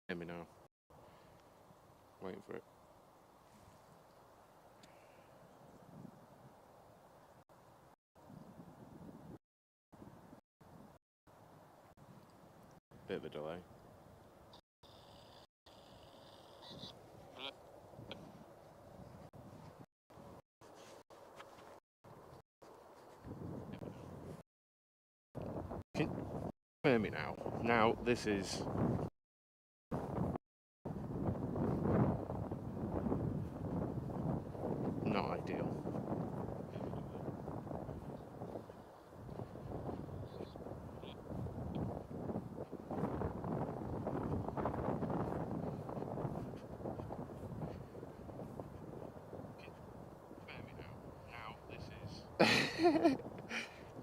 Hear me now. Waiting for it. Bit of a delay. Can you hear me now? Now, this is not ideal.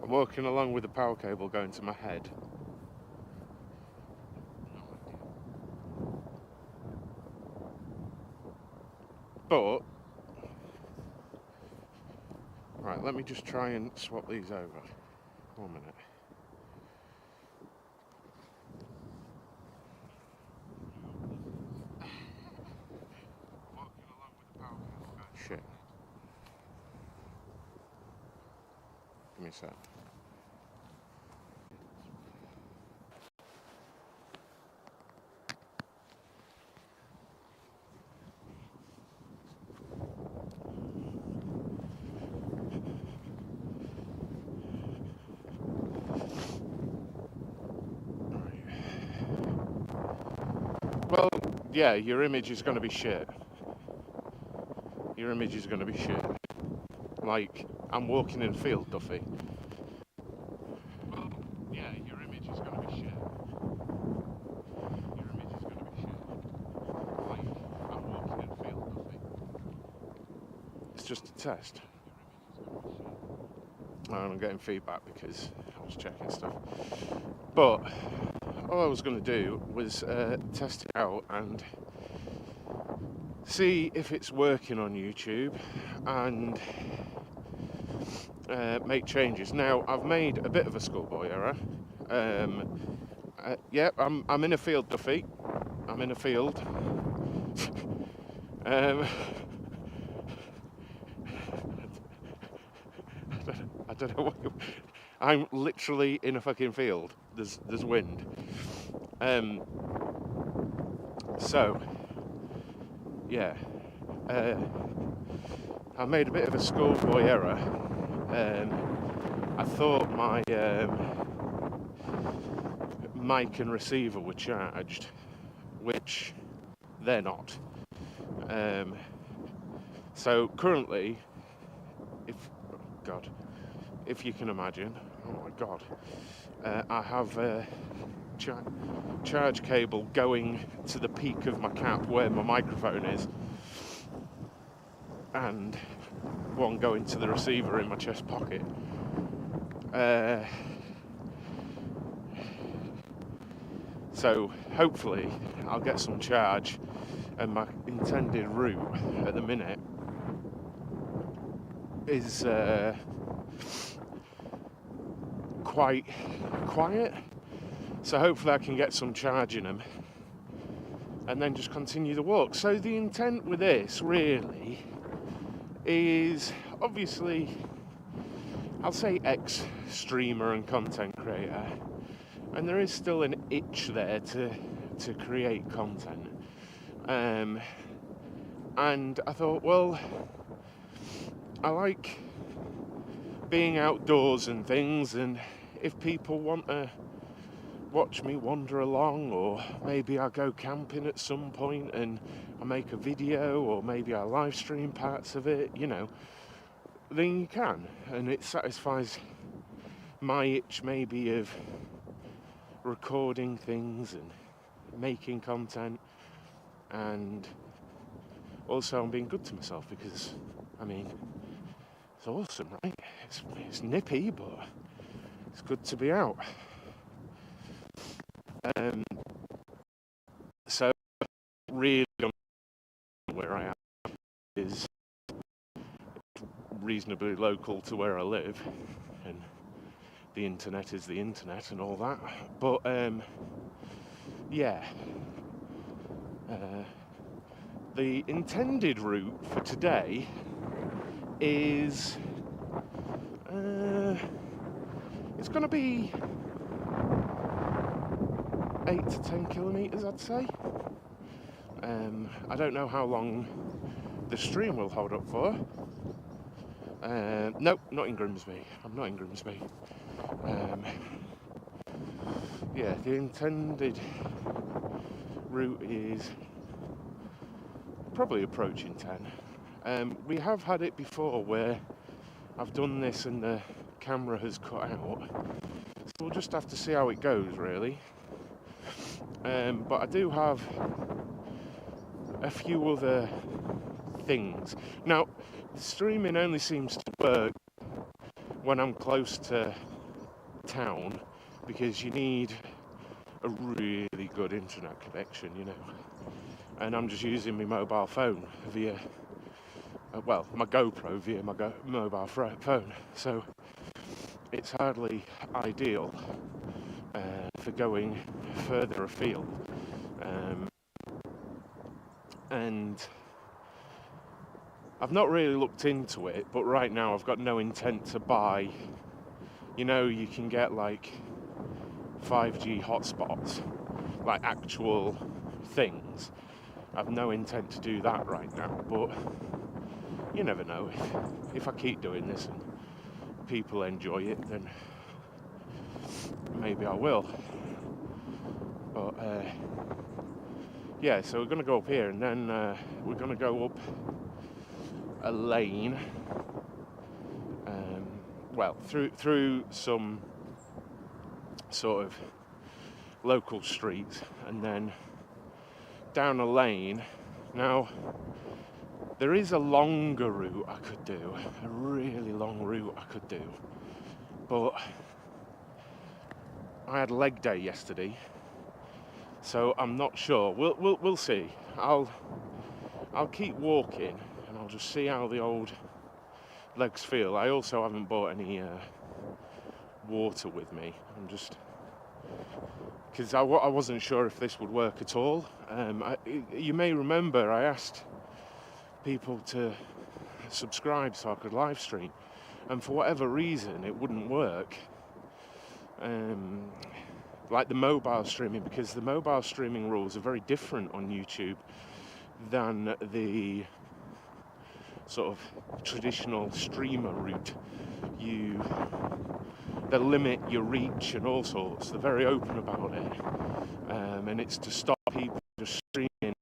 I'm walking along with the power cable going to my head. But, right, let me just try and swap these over. 1 minute. Shit. Give me a sec. Well, yeah, your image is going to be shit. Your image is going to be shit. Like, I'm walking in a field, Duffy. Well, yeah, your image is going to be shit. Your image is going to be shit. Like, I'm walking in a field, Duffy. It's just a test. I'm getting feedback because I was checking stuff. But all I was going to do was test it out and see if it's working on YouTube and make changes. Now, I've made a bit of a schoolboy error. Yeah, I'm in a field, Duffy. I'm in a field. I don't know what. I'm literally in a fucking field. There's wind. So, yeah. I made a bit of a schoolboy error. I thought my mic and receiver were charged, which they're not. So currently, if you can imagine, oh my God, I have a charge cable going to the peak of my cap where my microphone is, and one going to the receiver in my chest pocket. So hopefully I'll get some charge, and my intended route at the minute is quite quiet, so hopefully I can get some charge in them and then just continue the walk. So the intent with this really is, obviously, I'll say ex-streamer and content creator, and there is still an itch there to create content. And I thought, well, I like being outdoors and things, and if people want to watch me wander along, or maybe I go camping at some point and I make a video, or maybe I live stream parts of it, then you can, and it satisfies my itch maybe of recording things and making content, and also I'm being good to myself because, I mean, it's awesome, right? It's nippy, but it's good to be out. So really where I am is reasonably local to where I live, and the internet is the internet and all that. But yeah, The intended route for today is it's going to be 8 to 10 kilometres, I'd say. I don't know how long the stream will hold up for. Nope, not in Grimsby. I'm not in Grimsby. Yeah, the intended route is probably approaching 10. We have had it before where I've done this and the camera has cut out. So we'll just have to see how it goes, really. But I do have a few other things. Now, streaming only seems to work when I'm close to town because you need a really good internet connection, you know. And I'm just using my mobile phone via, my GoPro via my mobile phone. So it's hardly ideal for going further afield. And I've not really looked into it, but right now I've got no intent to buy. You know, you can get like 5G hotspots, like actual things. I've no intent to do that right now, but you never know. If I keep doing this and people enjoy it, then maybe I will. But yeah, so we're going to go up here, and then we're going to go up a lane, through some sort of local streets, and then down a lane. Now, there is a longer route I could do, a really long route I could do, but I had leg day yesterday, so I'm not sure. We'll see. I'll keep walking, and I'll just see how the old legs feel. I also haven't bought any water with me. I'm just because I wasn't sure if this would work at all. You may remember I asked people to subscribe so I could live stream, and for whatever reason it wouldn't work. Like the mobile streaming, because the mobile streaming rules are very different on YouTube than the sort of traditional streamer route. They limit your reach and all sorts. They're very open about it, and it's to stop people just streaming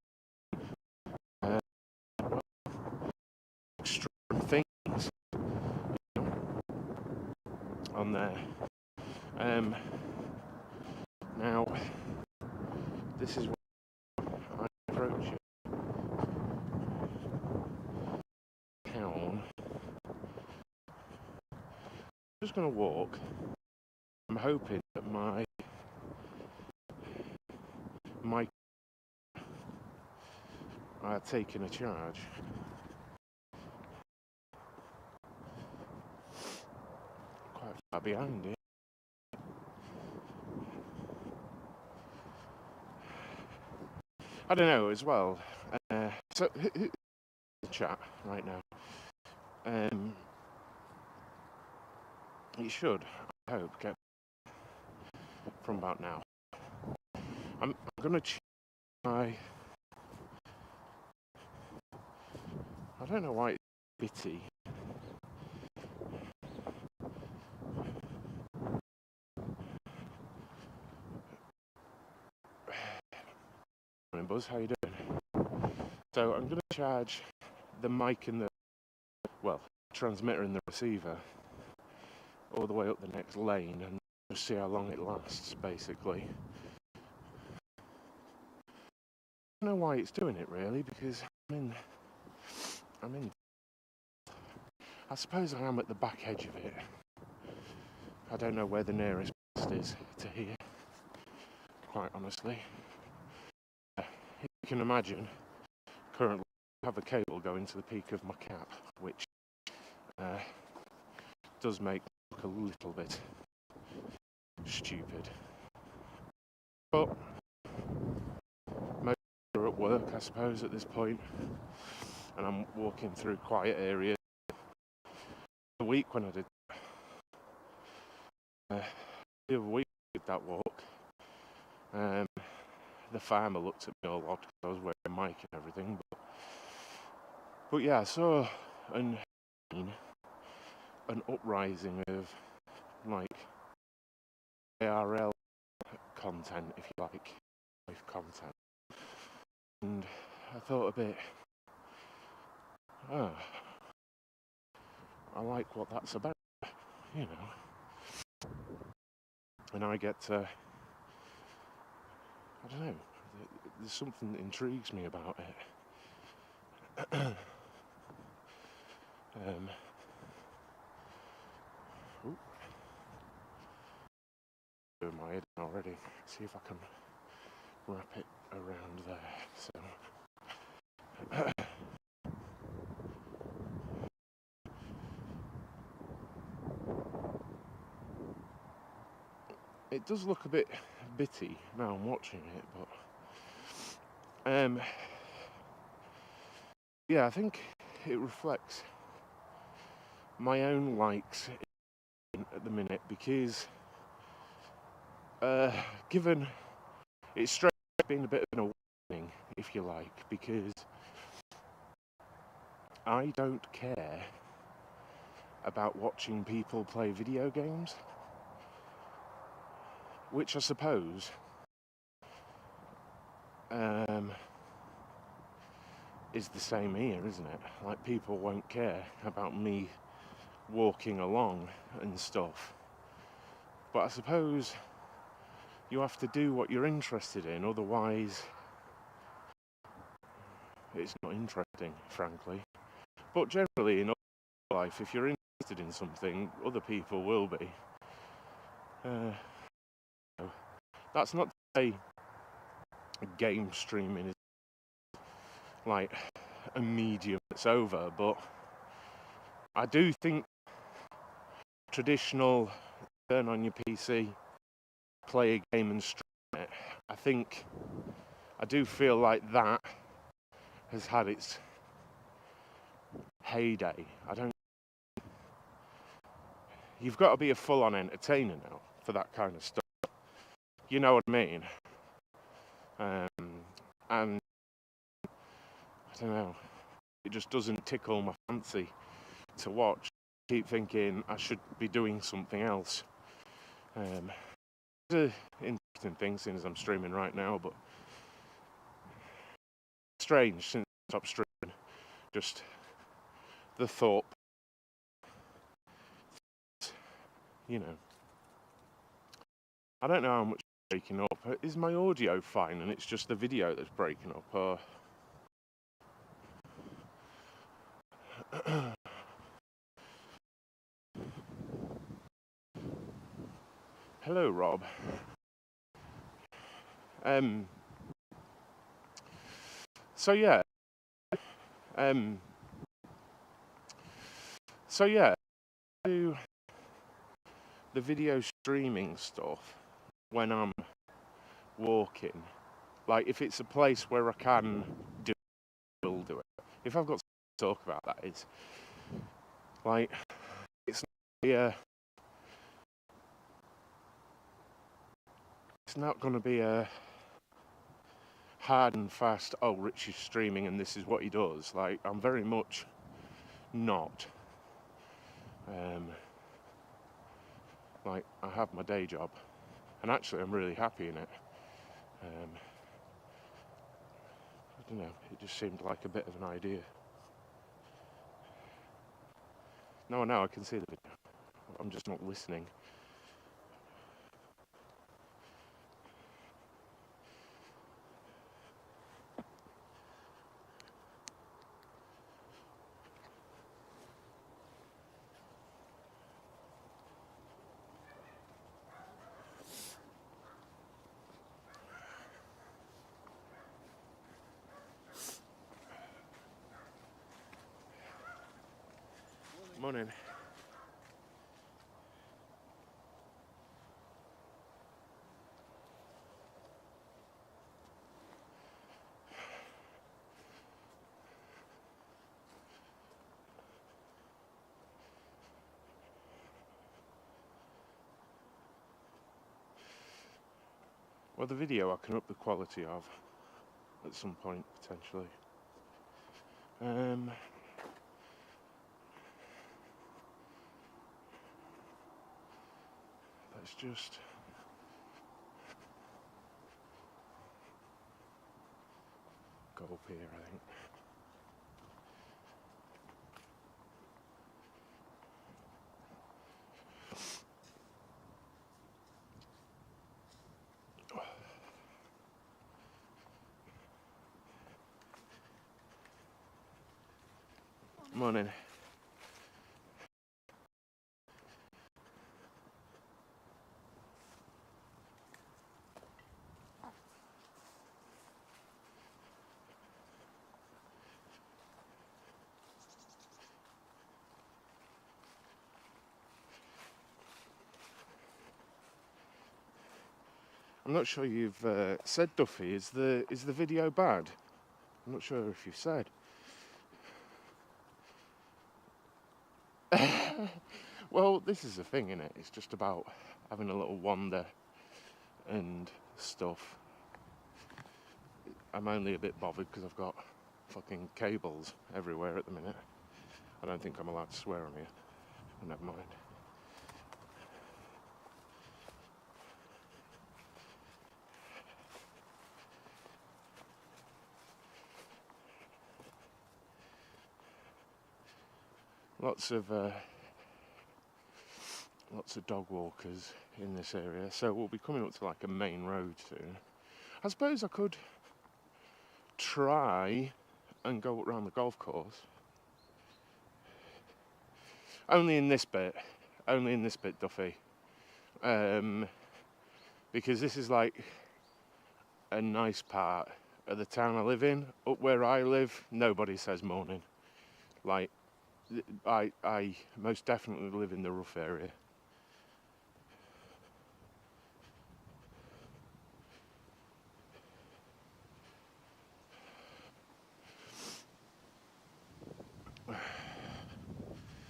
extreme things, you know, on there. Now, this is where I approach it. Town. I'm just going to walk. I'm hoping that my are taking a charge. Quite far behind it. I don't know as well. So who's the chat right now? It should, I hope, get from about now. I'm gonna try. I don't know why it's bitty. Morning, Buzz. How you doing? So I'm gonna charge the mic and the transmitter and the receiver all the way up the next lane and just see how long it lasts, basically. I don't know why it's doing it, really, because I'm in. I suppose I am at the back edge of it. I don't know where the nearest post is to here, quite honestly. You can imagine, currently I have a cable going to the peak of my cap, which does make me look a little bit stupid. But most are at work, suppose, at this point, and I'm walking through quiet areas. The week when I did the other week with that walk, the farmer looked at me all odd because I was wearing a mic and everything. But yeah, I saw an uprising of like ARL content, if you like, live content, and I thought a bit, oh, I like what that's about, you know. And I get to, I don't know, there's something that intrigues me about it. Doing my head already. See if I can wrap it around there. So. It does look a bit bitty now I'm watching it, but yeah, I think it reflects my own likes at the minute, because given it's straight been a bit of an awakening, if you like, because I don't care about watching people play video games, which I suppose is the same here, isn't it? Like, people won't care about me walking along and stuff. But I suppose you have to do what you're interested in, otherwise it's not interesting, frankly. But generally in life, if you're interested in something, other people will be. That's not to say game streaming is like a medium that's over, but I do think traditional turn on your PC, play a game and stream it, I do feel like that has had its heyday. You've got to be a full-on entertainer now for that kind of stuff. You know what I mean? And I don't know, it just doesn't tickle my fancy to watch. I keep thinking I should be doing something else. It's an interesting thing, since I'm streaming right now, but strange since I stopped streaming. Just the thought, you know. I don't know how much it's breaking up. Is my audio fine and it's just the video that's breaking up? Or hello, Rob. So yeah, I do the video streaming stuff when I'm walking. Like, if it's a place where I can do it, I will do it. If I've got to talk about that, it's like, it's not going to be a hard and fast, oh, Rich is streaming and this is what he does. Like, I'm very much not. Like, I have my day job, and actually I'm really happy in it. I don't know, it just seemed like a bit of an idea. No, I can see the video. I'm just not listening. Morning. Well, the video I can up the quality of at some point, potentially. Let's just... go up here, I think. Morning. I'm not sure you've said, Duffy, is the video bad? I'm not sure if you've said. Well, this is the thing, innit? It's just about having a little wander and stuff. I'm only a bit bothered because I've got fucking cables everywhere at the minute. I don't think I'm allowed to swear on here. But never mind. Lots of dog walkers in this area, so we'll be coming up to like a main road soon. I suppose I could try and go around the golf course. Only in this bit, Duffy. Because this is like a nice part of the town I live in. Up where I live, nobody says morning. Like, I most definitely live in the rough area.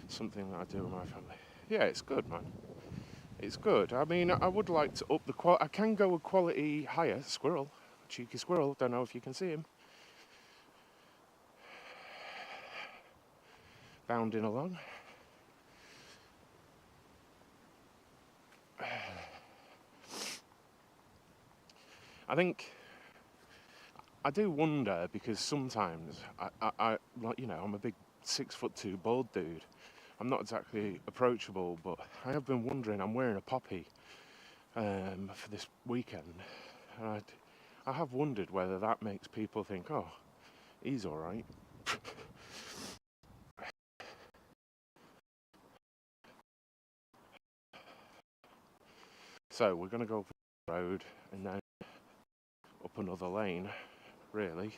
Something that I do with my family. Yeah, it's good, man. It's good. I mean, I would like to up the quality. I can go a quality higher. Squirrel. Cheeky squirrel. Don't know if you can see him. Bounding along. I think I do wonder because sometimes I like, you know, I'm a big 6'2" bald dude. I'm not exactly approachable, but I have been wondering. I'm wearing a poppy for this weekend, and I have wondered whether that makes people think, oh, he's all right. So we're going to go up the road and then up another lane, really.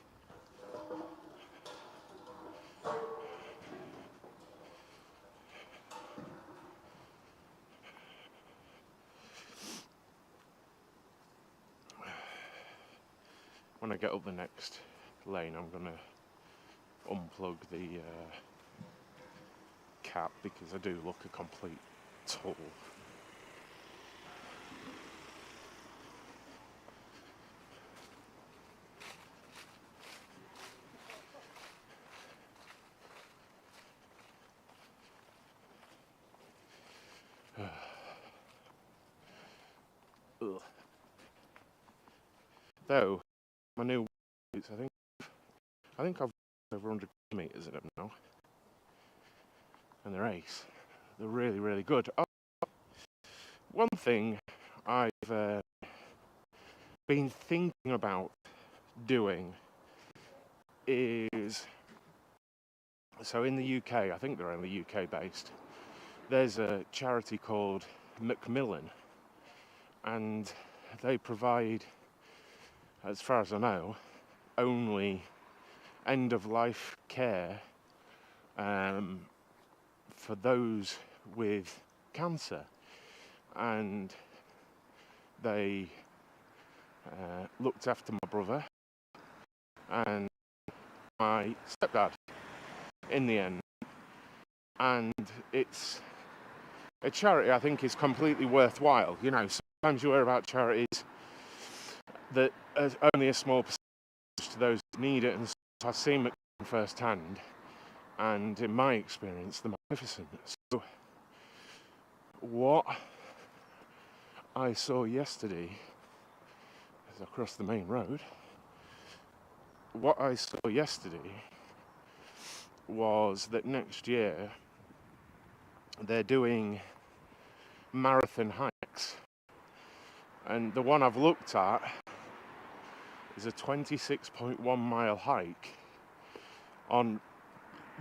When I get up the next lane, I'm going to unplug the cap because I do look a complete tool. Though my new boots, I think I've over 100 meters in them now, and they're ace. They're really, really good. Oh, one thing I've been thinking about doing is, so in the UK, I think they're only UK based, there's a charity called Macmillan, and they provide, as far as I know, only end-of-life care for those with cancer, and they looked after my brother and my stepdad in the end, and it's a charity I think is completely worthwhile. You know, sometimes you hear about charities that only a small percentage to those who need it, and so I've seen it firsthand, and in my experience, they're magnificent. So what I saw yesterday as I crossed the main road, was that next year they're doing marathon hikes, and the one I've looked at is a 26.1 mile hike on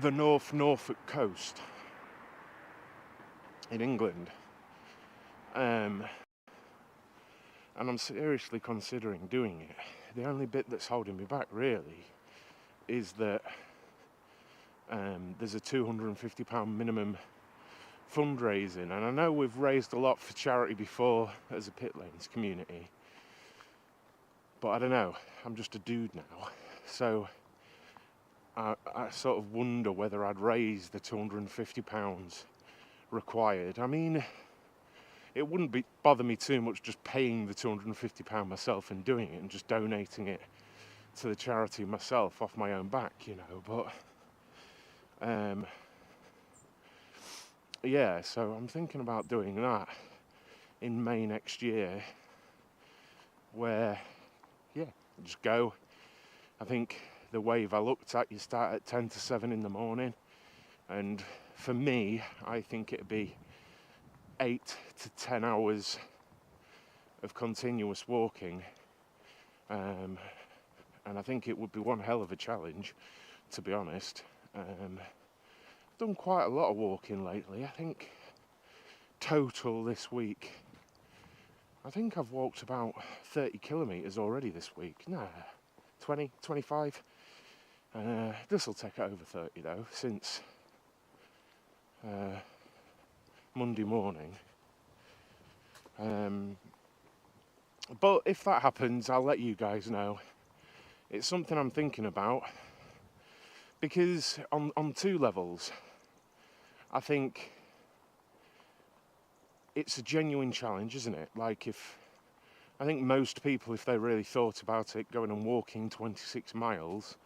the North Norfolk coast in England, and I'm seriously considering doing it. The only bit that's holding me back really is that there's a £250 minimum fundraising, and I know we've raised a lot for charity before as a Pit Lanes community, but I don't know, I'm just a dude now, so I sort of wonder whether I'd raise the £250 required. I mean, it wouldn't bother me too much just paying the £250 myself and doing it and just donating it to the charity myself off my own back, you know, but yeah, so I'm thinking about doing that in May next year, where, yeah, just go. I think the wave I looked at, you start at 10 to 7 in the morning, and for me, I think it'd be 8 to 10 hours of continuous walking, and I think it would be one hell of a challenge, to be honest. I've done quite a lot of walking lately. I think total this week, I think I've walked about 30 kilometres already this week. Nah, 20, 25. This will take over 30 though, since Monday morning. But if that happens, I'll let you guys know. It's something I'm thinking about, because on two levels, I think it's a genuine challenge, isn't it? Like, I think most people, if they really thought about it, going and walking 26 miles,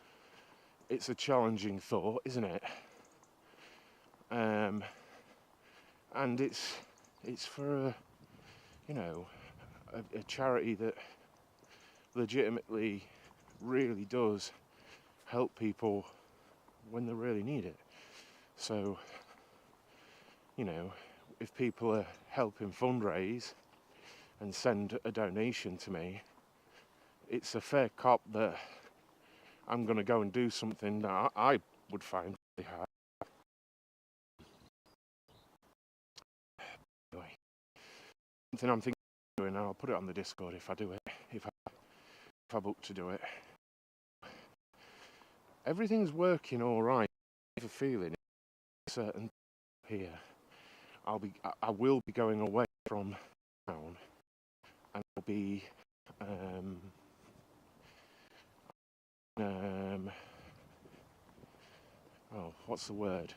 it's a challenging thought, isn't it? And it's for a charity that legitimately really does help people when they really need it. So, if people are helping fundraise and send a donation to me, it's a fair cop that I'm going to go and do something that I would find really hard. Anyway, something I'm thinking of doing, and I'll put it on the Discord if I do it, if I book to do it. Everything's working all right. I have a feeling certain here, I will be going away from town, and I'll be what's the word?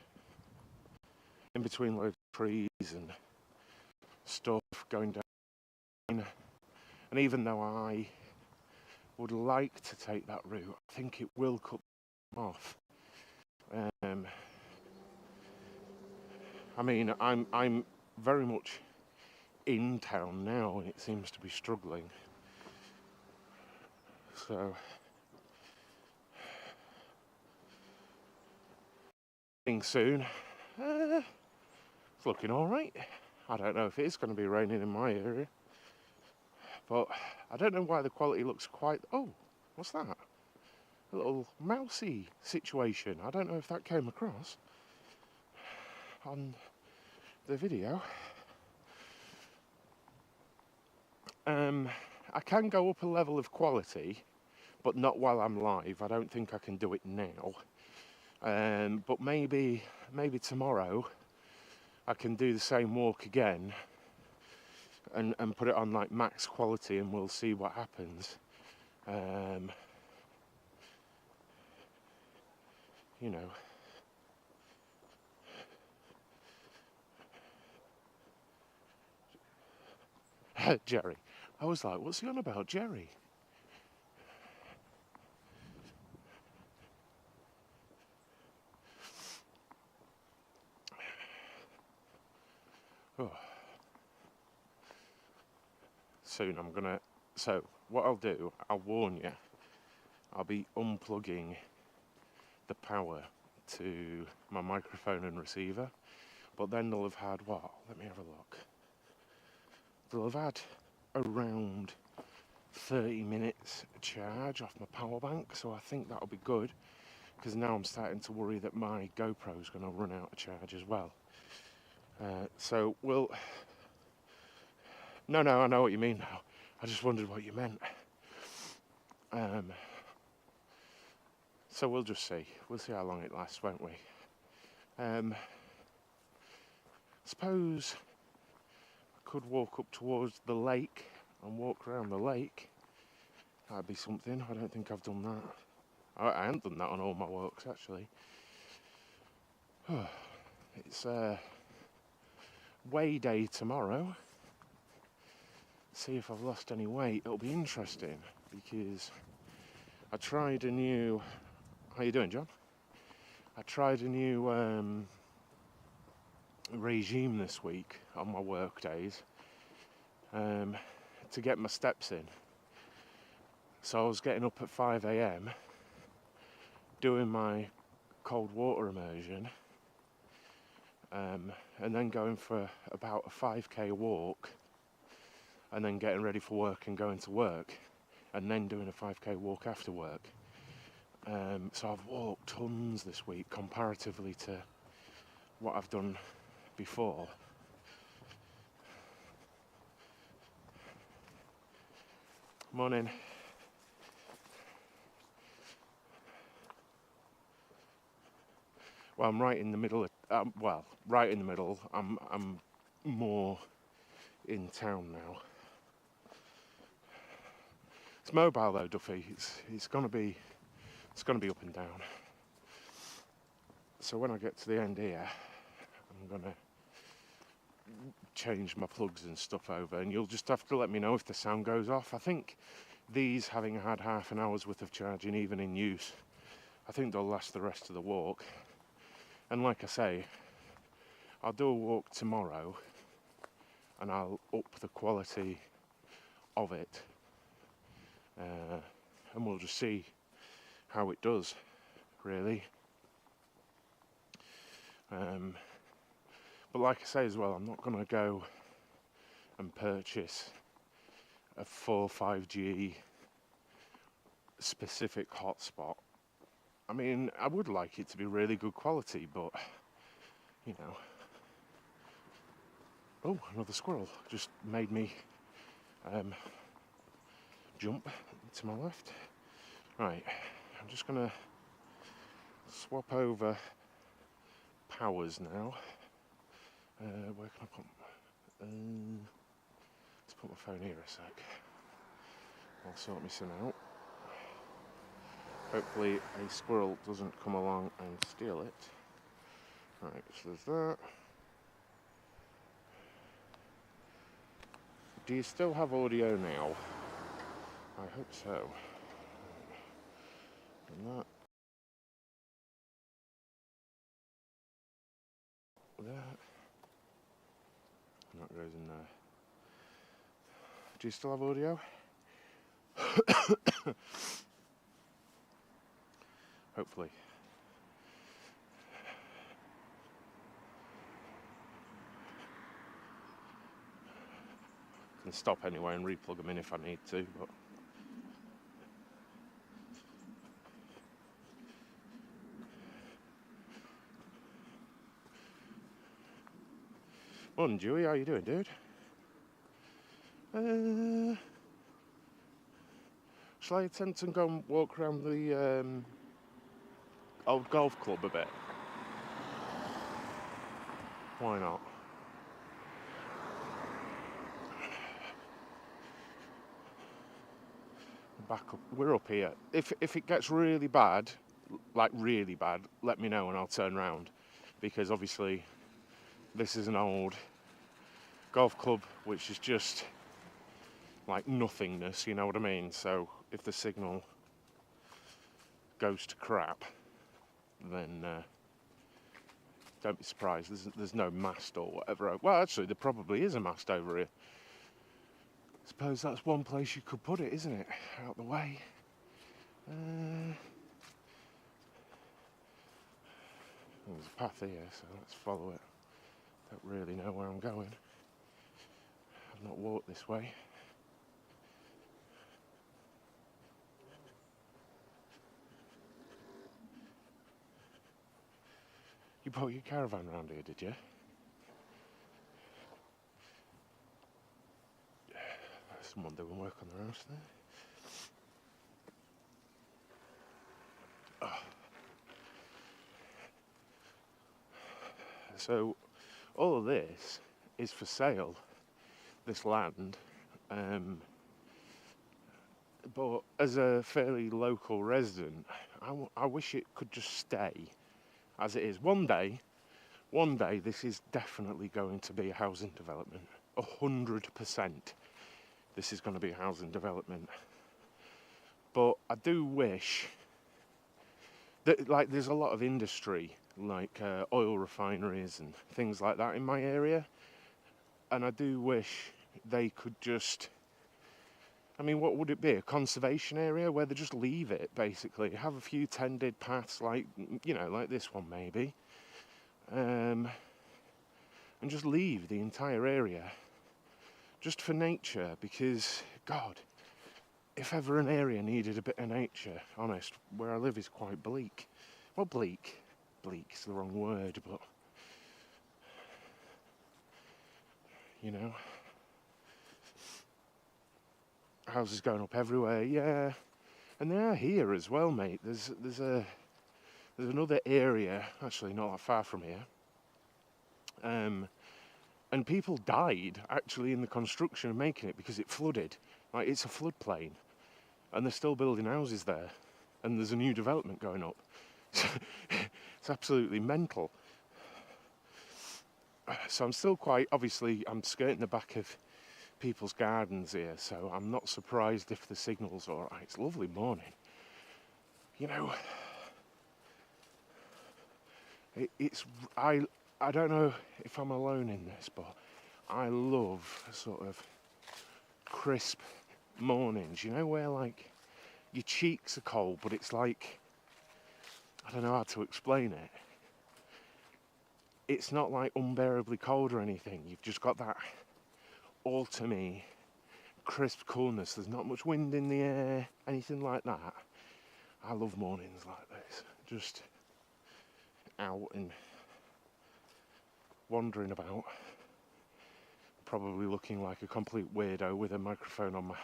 In between loads of trees and stuff going down. And even though I would like to take that route, I think it will cut them off. I mean, I'm very much in town now, and it seems to be struggling. So, soon. It's looking all right. I don't know if it is going to be raining in my area, but I don't know why the quality looks quite... Oh, what's that? A little mousy situation. I don't know if that came across on the video. I can go up a level of quality, but not while I'm live. I don't think I can do it now. But maybe tomorrow I can do the same walk again and put it on like max quality, and we'll see what happens. Jerry. I was like, what's he on about, Jerry? Oh. Soon I'm gonna. So what I'll do, I'll warn you. I'll be unplugging the power to my microphone and receiver, but then they'll have had what? Let me have a look. They'll have had around 30 minutes charge off my power bank, so I think that'll be good, because now I'm starting to worry that my GoPro's going to run out of charge as well. So we'll... No, I know what you mean now. I just wondered what you meant. So we'll just see. We'll see how long it lasts, won't we? Suppose I could walk up towards the lake and walk around the lake. That'd be something. I don't think I've done that. I haven't done that on all my walks, actually. It's weigh day tomorrow. See if I've lost any weight. It'll be interesting because I tried a new... How you doing, John? I tried a new regime this week on my work days to get my steps in. So I was getting up at 5 a.m, doing my cold water immersion, and then going for about a 5k walk, and then getting ready for work and going to work, and then doing a 5k walk after work. So I've walked tons this week comparatively to what I've done before. Morning. Well, I'm right in the middle of, right in the middle. I'm more in town now. It's mobile though, Duffy. It's gonna be up and down. So when I get to the end here, I'm gonna change my plugs and stuff over, and you'll just have to let me know if the sound goes off. I think these, having had half an hour's worth of charging even in use, I think they'll last the rest of the walk. And like I say, I'll do a walk tomorrow and I'll up the quality of it, and we'll just see how it does, really. But like I say as well, I'm not going to go and purchase a 4-5G specific hotspot. I mean, I would like it to be really good quality, but, you know. Oh, another squirrel just made me jump to my left. Right, I'm just going to swap over powers now. Where can I put... let's put my phone here a sec. I'll sort this out. Hopefully a squirrel doesn't come along and steal it. Right, so there's that. Do you still have audio now? I hope so. And that. That. And that goes in there. Do you still have audio? Hopefully. I can stop anyway and replug them in if I need to, but... Morning, Dewey. How you doing, dude? Shall I attempt and go and walk around the old golf club a bit? Why not? Back up. We're up here. If it gets really bad, like really bad, let me know and I'll turn round, because obviously this is an old golf club which is just like nothingness, you know what I mean? So if the signal goes to crap, then Don't be surprised. There's no mast or whatever. Well, actually, there probably is a mast over here. I suppose that's one place you could put it, isn't it? Out the way. There's a path here, so let's follow it. Don't really know where I'm going. I've not walked this way. You brought your caravan round here, did you? Someone doing work on their house there. So all of this is for sale, this land, but as a fairly local resident, I wish it could just stay as it is. One day this is definitely going to be a housing development. 100% this is going to be a housing development. But I do wish that, like, there's a lot of industry, like oil refineries and things like that in my area, and I do wish they could just, I mean, what would it be? A conservation area where they just leave it, basically. Have a few tended paths, like, you know, like this one maybe, and just leave the entire area just for nature, because, God, if ever an area needed a bit of nature, honest, where I live is quite bleak. Well, bleak is the wrong word, but, you know, houses going up everywhere, yeah, and they are here as well, mate. There's another area, actually not that far from here, and people died actually in the construction of making it because it flooded. Like, it's a floodplain, and they're still building houses there, and there's a new development going up. It's absolutely mental. So I'm still quite, obviously, I'm skirting the back of people's gardens here, so I'm not surprised if the signal's all right. It's a lovely morning. You know, I don't know if I'm alone in this, but I love sort of crisp mornings, you know, where, like, your cheeks are cold, but it's like, I don't know how to explain it. It's not like unbearably cold or anything. You've just got that autumny, crisp coolness. There's not much wind in the air, anything like that. I love mornings like this. Just out and wandering about, probably looking like a complete weirdo with a microphone on my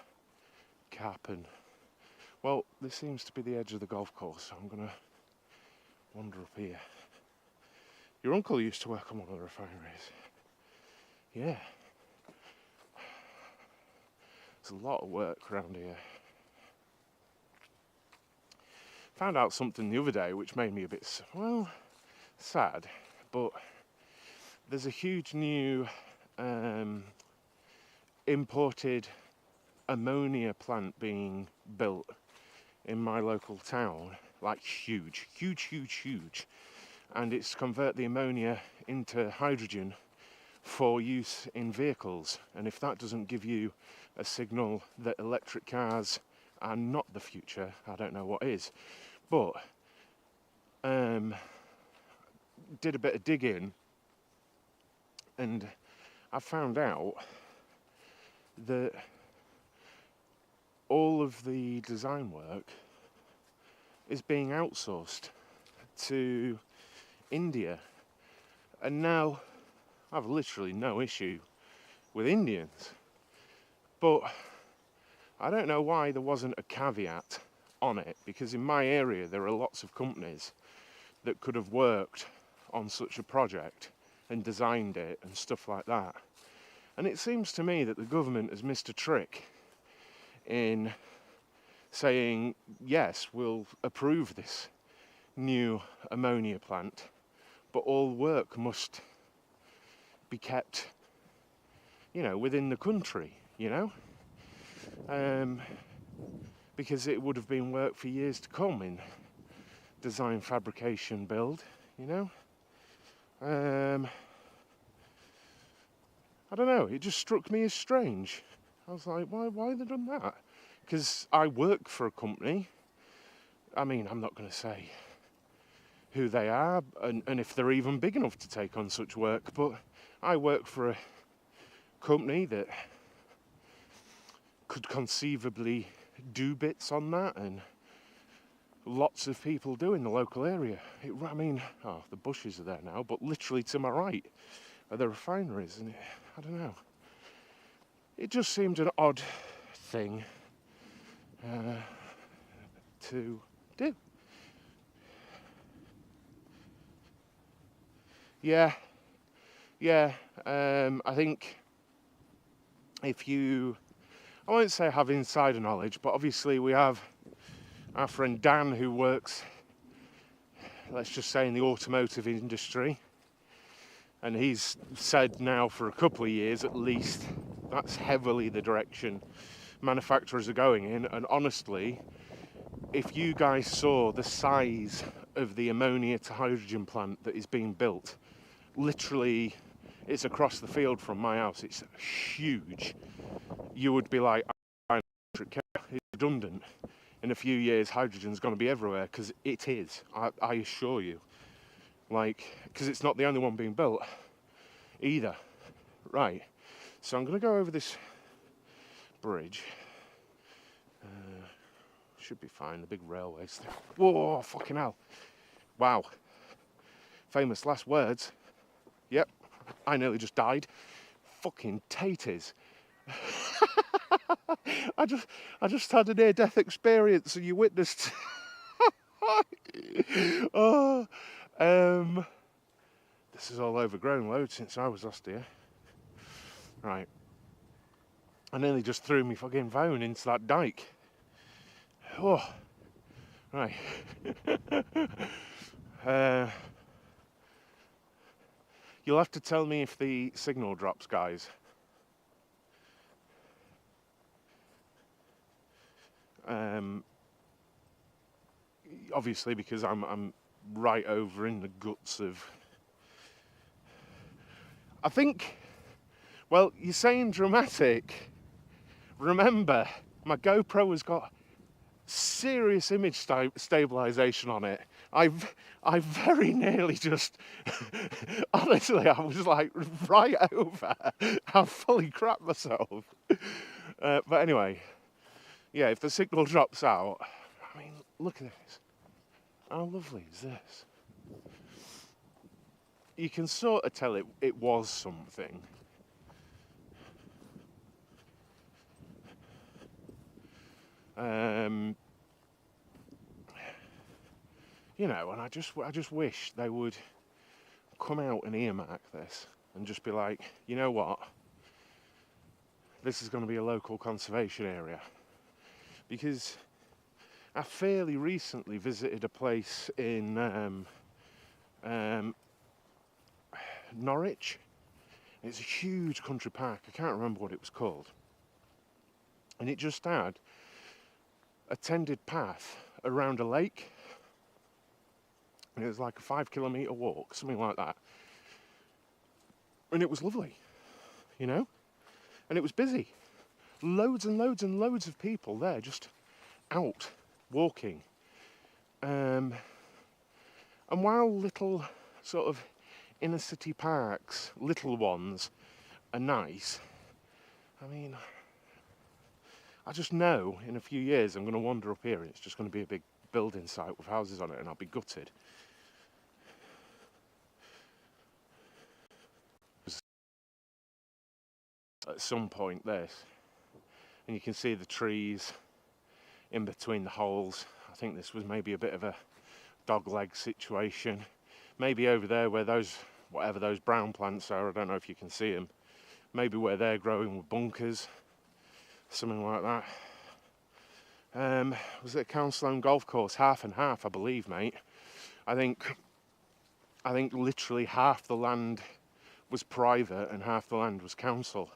cap, and, well, this seems to be the edge of the golf course, so I'm gonna wander up here. Your uncle used to work on one of the refineries. Yeah. There's a lot of work around here. Found out something the other day which made me a bit, well, sad, but there's a huge new imported ammonia plant being built in my local town, like huge, and it's to convert the ammonia into hydrogen for use in vehicles. And if that doesn't give you a signal that electric cars are not the future, I don't know what is. But did a bit of digging, and I found out that all of the design work is being outsourced to India. And now I've literally no issue with Indians, but I don't know why there wasn't a caveat on it, because in my area there are lots of companies that could have worked on such a project and designed it and stuff like that. And it seems to me that the government has missed a trick in saying, yes, we'll approve this new ammonia plant, but all work must be kept, you know, within the country, you know, because it would have been work for years to come in design, fabrication, build, you know. I don't know, it just struck me as strange. I was like, why have they done that? Because I work for a company. I mean, I'm not going to say who they are and if they're even big enough to take on such work, but I work for a company that could conceivably do bits on that, and lots of people do in the local area. The bushes are there now, but literally to my right are the refineries, and I don't know. It just seemed an odd thing to do. Yeah. I think if you, I won't say have insider knowledge, but obviously we have our friend Dan who works, let's just say, in the automotive industry, and he's said now for a couple of years at least that's heavily the direction manufacturers are going in. And honestly, if you guys saw the size of the ammonia to hydrogen plant that is being built, literally it's across the field from my house, it's huge, you would be like, it's redundant. In a few years, hydrogen's going to be everywhere, because it is, I assure you. Because it's not the only one being built either. Right, so I'm going to go over this bridge. Should be fine, the big railways. Whoa, fucking hell. Wow. Famous last words. Yep, I nearly just died. Fucking taters. I just had a near-death experience, and you witnessed. This is all overgrown loads since I was last here. Right. I nearly just threw my fucking phone into that dike. Oh. Right. You'll have to tell me if the signal drops, guys. Obviously, because I'm right over in the guts of. I think. Well, you're saying dramatic. Remember, my GoPro has got serious image stabilization on it. I very nearly just. Honestly, I was like right over. I fully crapped myself. But anyway, yeah, if the signal drops out, I mean, look at this. How lovely is this? You can sort of tell it was something. You know, and I just wish they would come out and earmark this and just be like, you know what? This is going to be a local conservation area. Because I fairly recently visited a place in Norwich. It's a huge country park. I can't remember what it was called. And it just had a tended path around a lake. And it was like a 5-kilometre walk, something like that. And it was lovely, you know? And it was busy. Loads and loads and loads of people there just out walking. And while little sort of inner city parks, little ones, are nice, I mean, I just know in a few years I'm going to wander up here and it's just going to be a big building site with houses on it and I'll be gutted. At some point this, and you can see the trees in between the holes. I think this was maybe a bit of a dog leg situation. Maybe over there where whatever those brown plants are, I don't know if you can see them, maybe where they're growing with bunkers, something like that. Was it Council Golf Course? Half and half, I believe, mate. I think literally half the land was private and half the land was council.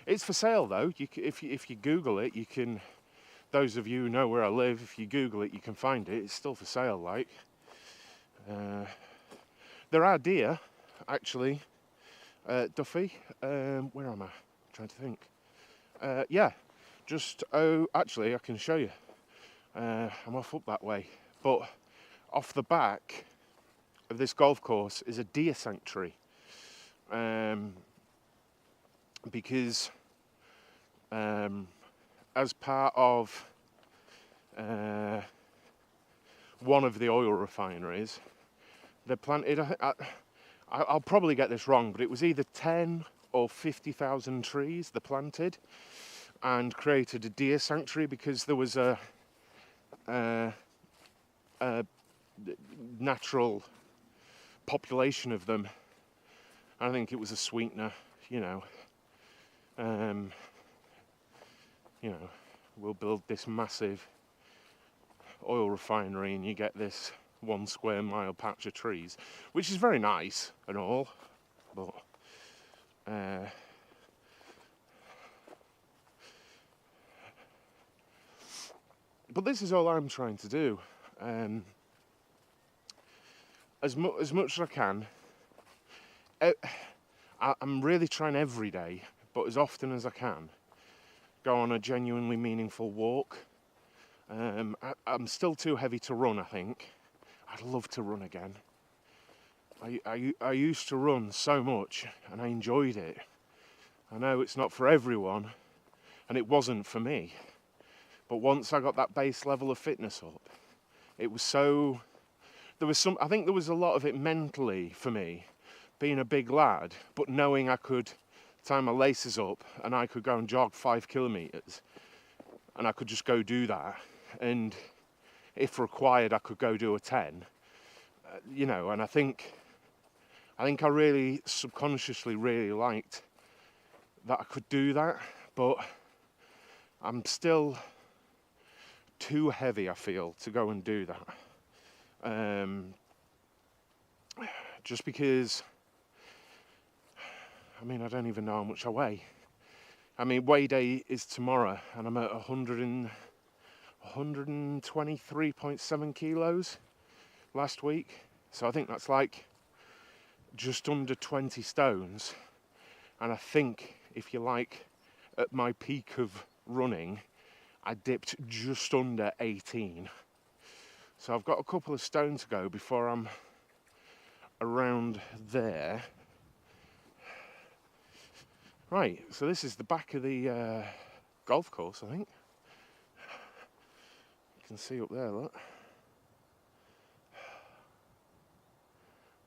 It's for sale though. If you Google it, you can. Those of you who know where I live, if you Google it, you can find it. It's still for sale, like. There are deer, actually, Duffy. Where am I? I'm trying to think. Yeah, actually, I can show you. I'm off up that way. But off the back of this golf course is a deer sanctuary. Because as part of one of the oil refineries, they planted, I'll probably get this wrong, but it was either 10 or 50,000 trees they planted and created a deer sanctuary because there was a natural population of them. I think it was a sweetener, you know. We'll build this massive oil refinery and you get this 1 square mile patch of trees, which is very nice and all, but this is all I'm trying to do. As much as I can. I'm really trying every day, but as often as I can, go on a genuinely meaningful walk. I'm still too heavy to run, I think. I'd love to run again. I used to run so much and I enjoyed it. I know it's not for everyone, and it wasn't for me. But once I got that base level of fitness up, it was so... I think there was a lot of it mentally for me, being a big lad, but knowing I could tie my laces up and I could go and jog 5 kilometres and I could just go do that. And if required, I could go do a 10, and I think I really subconsciously really liked that I could do that, but I'm still too heavy, I feel, to go and do that. Just because, I don't even know how much I weigh. Weigh day is tomorrow and I'm at 123.7 kilos last week. So I think that's like just under 20 stones. And I think, if you like, at my peak of running, I dipped just under 18. So I've got a couple of stones to go before I'm around there. Right, so this is the back of the golf course, I think. You can see up there, look.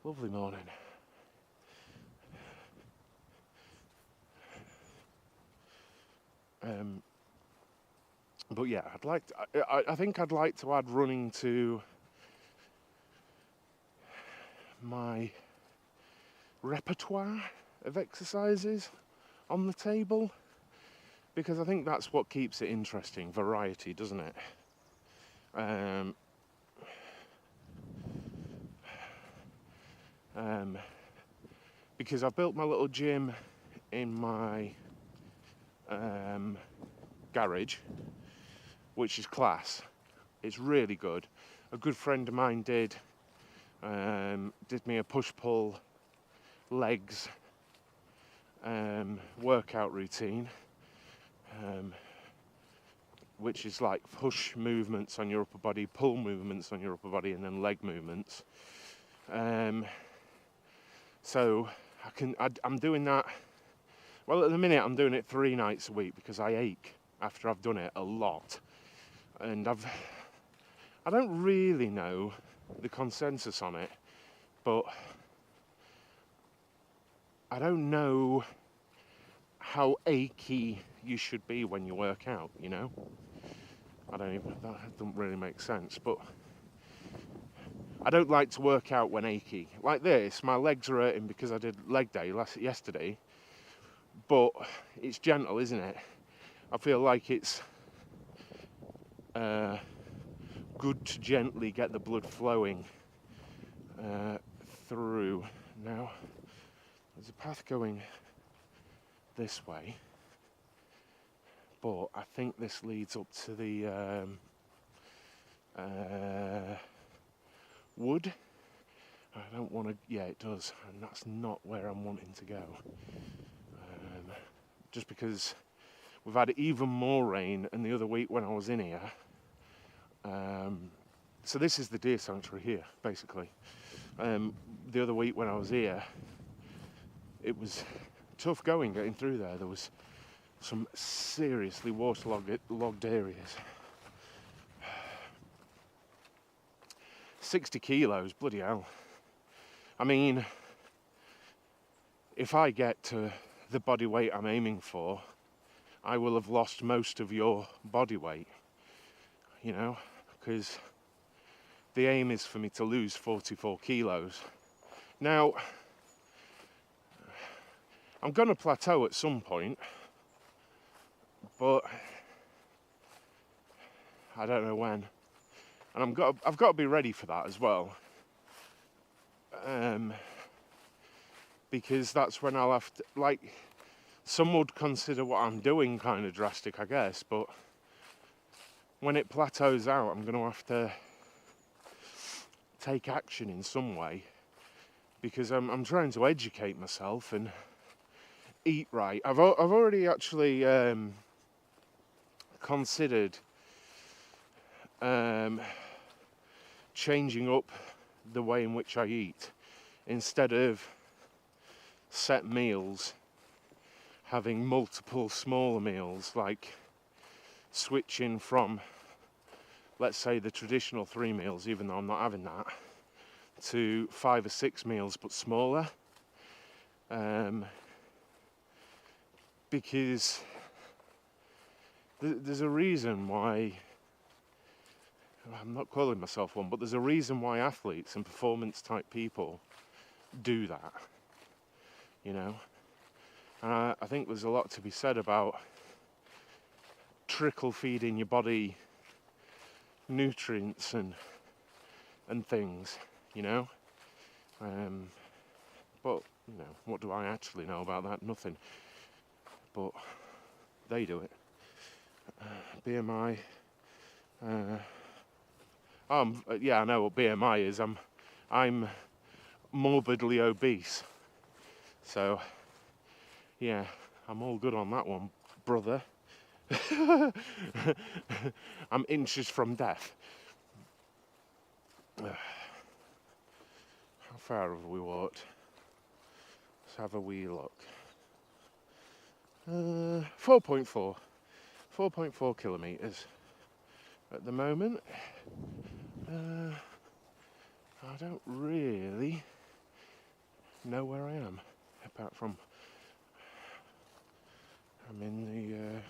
Lovely morning. But yeah, I think I'd like to add running to my repertoire of exercises on the table, because I think that's what keeps it interesting, variety, doesn't it? Because I've built my little gym in my garage, which is class. It's really good. A good friend of mine did me a push-pull legs workout routine, which is like push movements on your upper body, pull movements on your upper body, and then leg movements. So I'm doing that. Well, at the minute I'm doing it 3 nights a week because I ache after I've done it a lot, and I don't really know the consensus on it, but I don't know how achy you should be when you work out, that doesn't really make sense, but I don't like to work out when achy. Like this, my legs are hurting because I did leg day yesterday, but it's gentle, isn't it? I feel like it's good to gently get the blood flowing through. Now, there's a path going this way, but I think this leads up to the wood, I don't want to, yeah, it does, and that's not where I'm wanting to go. Just because we've had even more rain, and the other week when I was in here, so this is the deer sanctuary here, basically. The other week when I was here, it was tough going getting through there. There was some seriously waterlogged areas. 60 kilos, bloody hell. I mean, if I get to the body weight I'm aiming for, I will have lost most of your body weight, you know, because the aim is for me to lose 44 kilos. Now, I'm going to plateau at some point, but I don't know when. And I've got to be ready for that as well. Because that's when I'll have to, like, some would consider what I'm doing kind of drastic, I guess, but when it plateaus out, I'm going to have to take action in some way, because I'm trying to educate myself and eat right. I've already actually considered changing up the way in which I eat. Instead of set meals, having multiple smaller meals, like switching from, let's say, the traditional 3 meals, even though I'm not having that, to 5 or 6 meals but smaller. Because there's a reason why, I'm not calling myself one, but there's a reason why athletes and performance type people do that, you know. And I think there's a lot to be said about trickle feeding your body nutrients and things, you know. But, you know, what do I actually know about that? Nothing. But they do it. BMI. Yeah, I know what BMI is. I'm morbidly obese. So, yeah, I'm all good on that one, brother. I'm inches from death. How far have we walked? Let's have a wee look. 4.4 kilometres at the moment. I don't really know where I am, apart from I'm in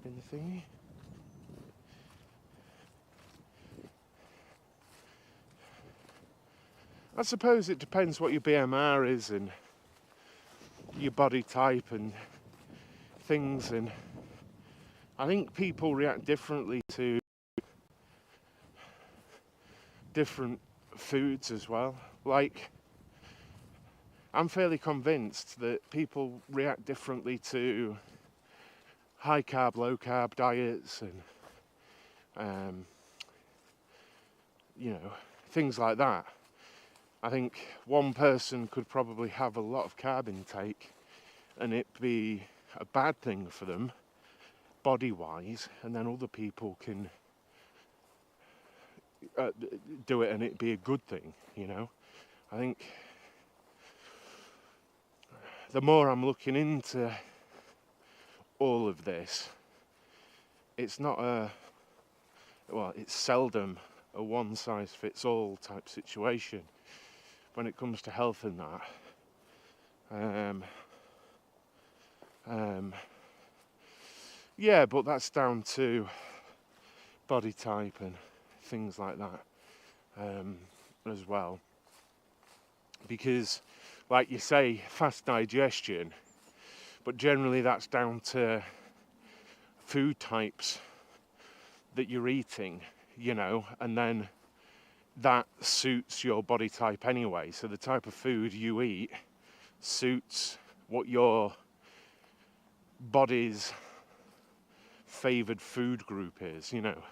the thingy. I suppose it depends what your BMR is and your body type and things, and I think people react differently to different foods as well. Like, I'm fairly convinced that people react differently to high carb, low carb diets and you know, things like that. I think one person could probably have a lot of carb intake and it be a bad thing for them body-wise, and then other people can do it and it be a good thing, you know. I think the more I'm looking into all of this, it's not it's seldom a one-size-fits-all type situation when it comes to health and that. Yeah, but that's down to body type and things like that as well. Because, like you say, fast digestion, but generally that's down to food types that you're eating, you know, and then that suits your body type anyway. So the type of food you eat suits what your body's favoured food group is, you know.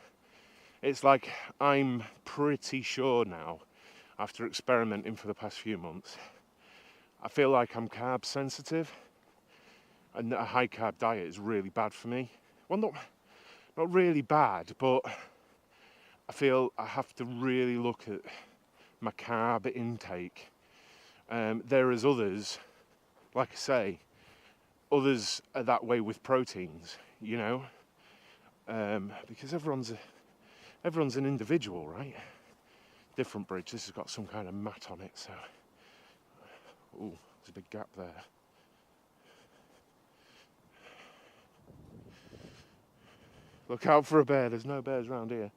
It's like I'm pretty sure now, after experimenting for the past few months, I feel like I'm carb sensitive, and a high carb diet is really bad for me. Well, not really bad, but I feel I have to really look at my carb intake. There is others, like I say, others are that way with proteins, you know, because everyone's an individual, right? Different bridge. This has got some kind of mat on it, so. Ooh, there's a big gap there. Look out for a bear. There's no bears around here.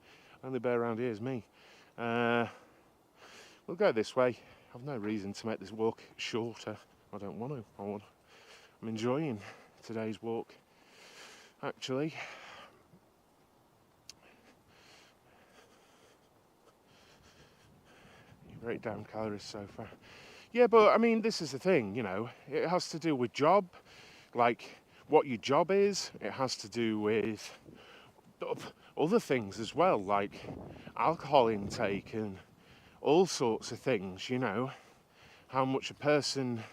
Only bear around here is me. We'll go this way. I've no reason to make this walk shorter. I don't want to. I'm enjoying today's walk, actually. You break down calories so far. Yeah, but I mean, this is the thing, you know. It has to do with job, like what your job is. It has to do with other things as well, like alcohol intake and all sorts of things, you know. How much a person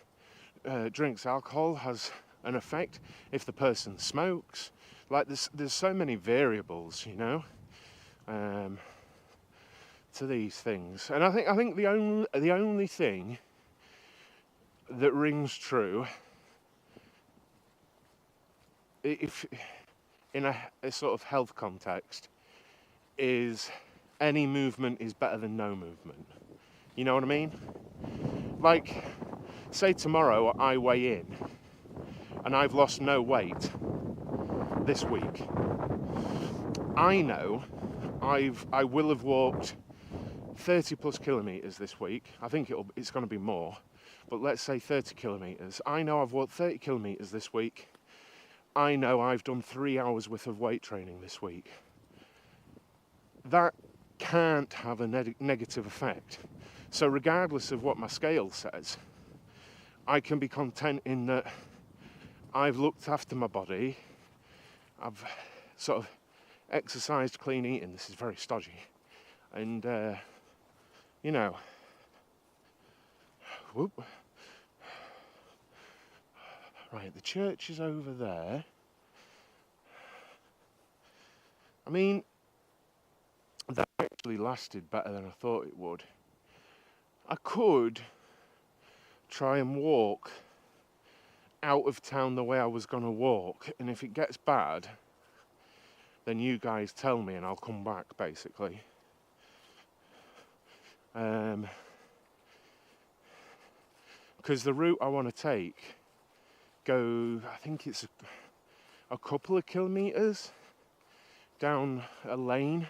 drinks alcohol has an effect. If the person smokes, like there's so many variables, you know, to these things. And I think the only thing that rings true, if in a sort of health context, is any movement is better than no movement. You know what I mean? Like, say tomorrow I weigh in and I've lost no weight this week. I know I will have walked 30 plus kilometres this week. I think it's going to be more, but let's say 30 kilometres. I know I've walked 30 kilometres this week. I know I've done 3 hours worth of weight training this week. That can't have a negative effect. So regardless of what my scale says, I can be content in that I've looked after my body, I've sort of exercised, clean eating. This is very stodgy. And, you know, whoop. Right, the church is over there. I mean, that actually lasted better than I thought it would. I could try and walk out of town the way I was going to walk, and if it gets bad, then you guys tell me and I'll come back, basically. Because the route I want to take I think it's a couple of kilometres down a lane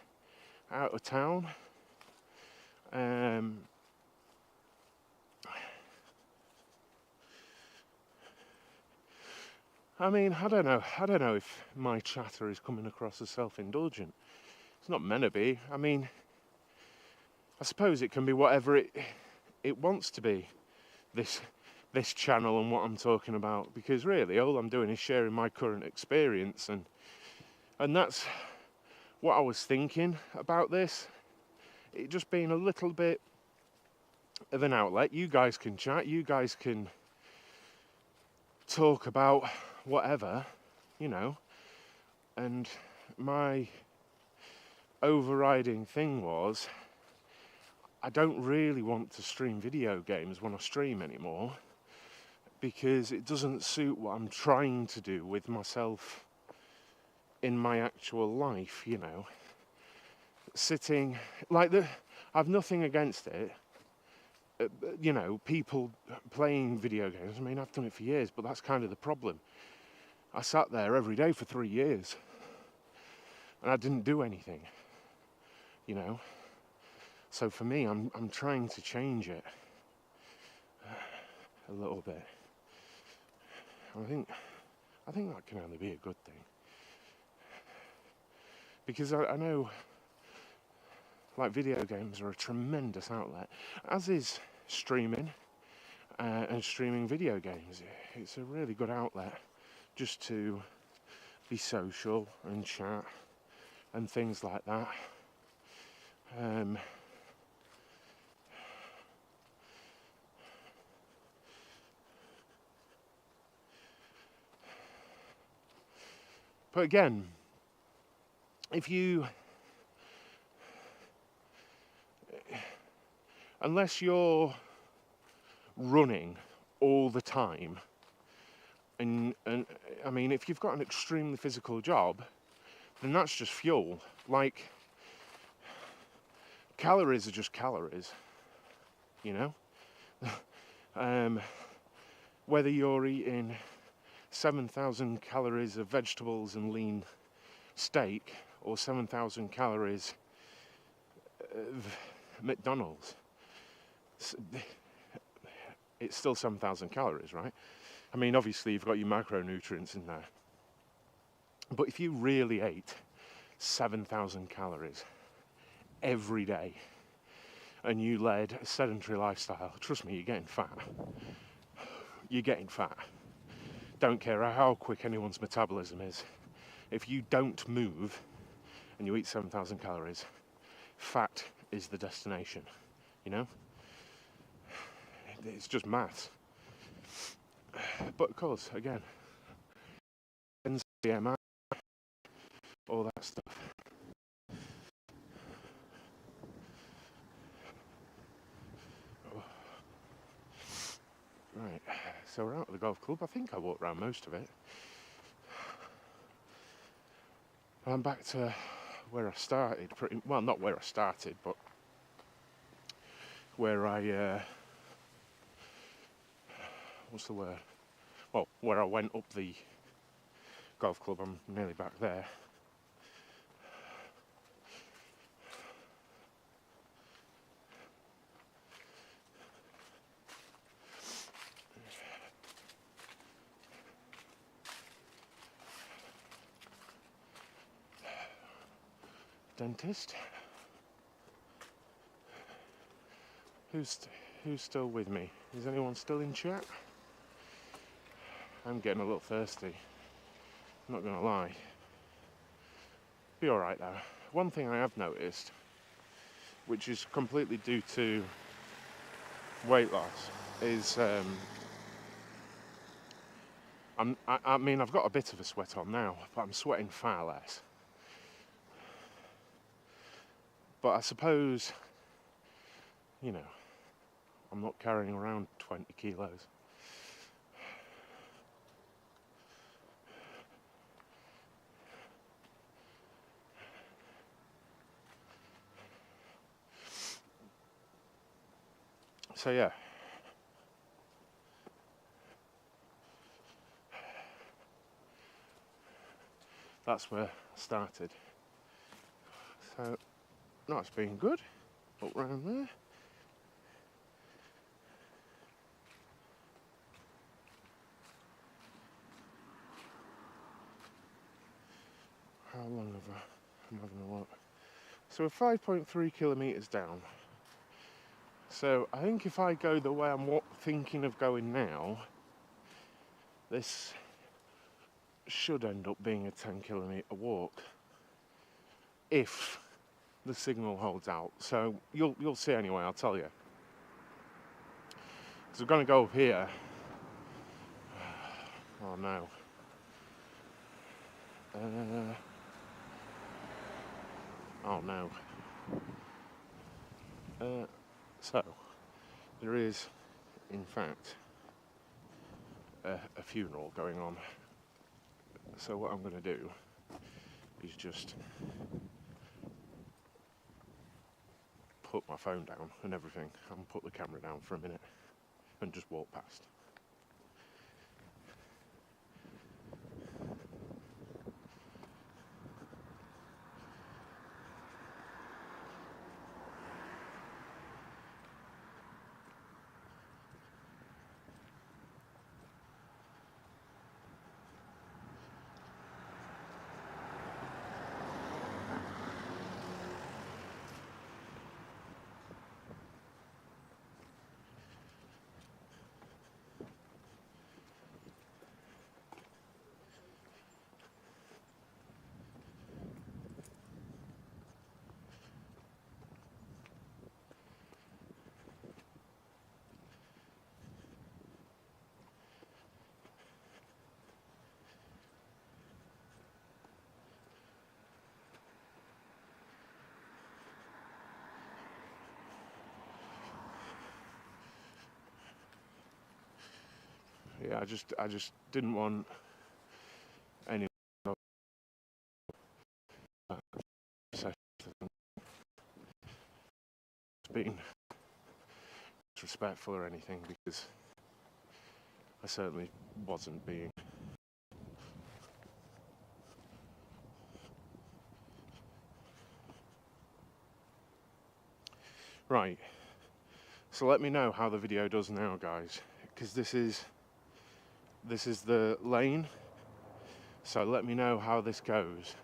out of town. I mean, I don't know if my chatter is coming across as self-indulgent. It's not meant to be. I mean, I suppose it can be whatever it wants to be, this channel and what I'm talking about, because really all I'm doing is sharing my current experience, and that's what I was thinking about this. It just being a little bit of an outlet. You guys can chat, you guys can talk about whatever, you know. And my overriding thing was, I don't really want to stream video games when I stream anymore, because it doesn't suit what I'm trying to do with myself in my actual life, you know. Sitting, I've nothing against it, you know, people playing video games. I mean, I've done it for years, but that's kind of the problem. I sat there every day for 3 years, and I didn't do anything, you know. So for me, I'm trying to change it a little bit. I think that can only be a good thing, because I know, like, video games are a tremendous outlet, as is streaming and streaming video games. It's a really good outlet just to be social and chat and things like that. Um, but again, unless you're running all the time, and I mean, if you've got an extremely physical job, then that's just fuel. Like, calories are just calories, you know? Whether you're eating 7,000 calories of vegetables and lean steak or 7,000 calories of McDonald's, it's still 7,000 calories, right? I mean, obviously you've got your macronutrients in there. But if you really ate 7,000 calories every day and you led a sedentary lifestyle, trust me, you're getting fat. You're getting fat. Don't care how quick anyone's metabolism is. If you don't move and you eat 7,000 calories, fat is the destination, you know? It's just maths. But of course, again, BMI, all that stuff. Right, so we're out of the golf club. I think I walked around most of it. I'm back to where I started, well, not where I started, but where I, what's the word? Well, where I went up the golf club. I'm nearly back there. Dentist. Who's still with me? Is anyone still in chat? I'm getting a little thirsty. I'm not gonna lie. Be alright though. One thing I have noticed, which is completely due to weight loss, is I mean, I've got a bit of a sweat on now, but I'm sweating far less. But I suppose, you know, I'm not carrying around 20 kilos. So yeah. That's where I started. So, no, it's been good. Up round there. How long have I'm having a look. So we're 5.3 kilometres down. So I think if I go the way I'm thinking of going now, this should end up being a 10 kilometre walk. If the signal holds out. So you'll see anyway, I'll tell you. Because we're going to go up here. Oh no. Oh no. So, there is, in fact, a funeral going on. So what I'm going to do is just put my phone down and everything, and put the camera down for a minute, and just walk past. Yeah, I just didn't want anyone being disrespectful or anything, because I certainly wasn't being. Right, so let me know how the video does now, guys, because this is the lane, so let me know how this goes.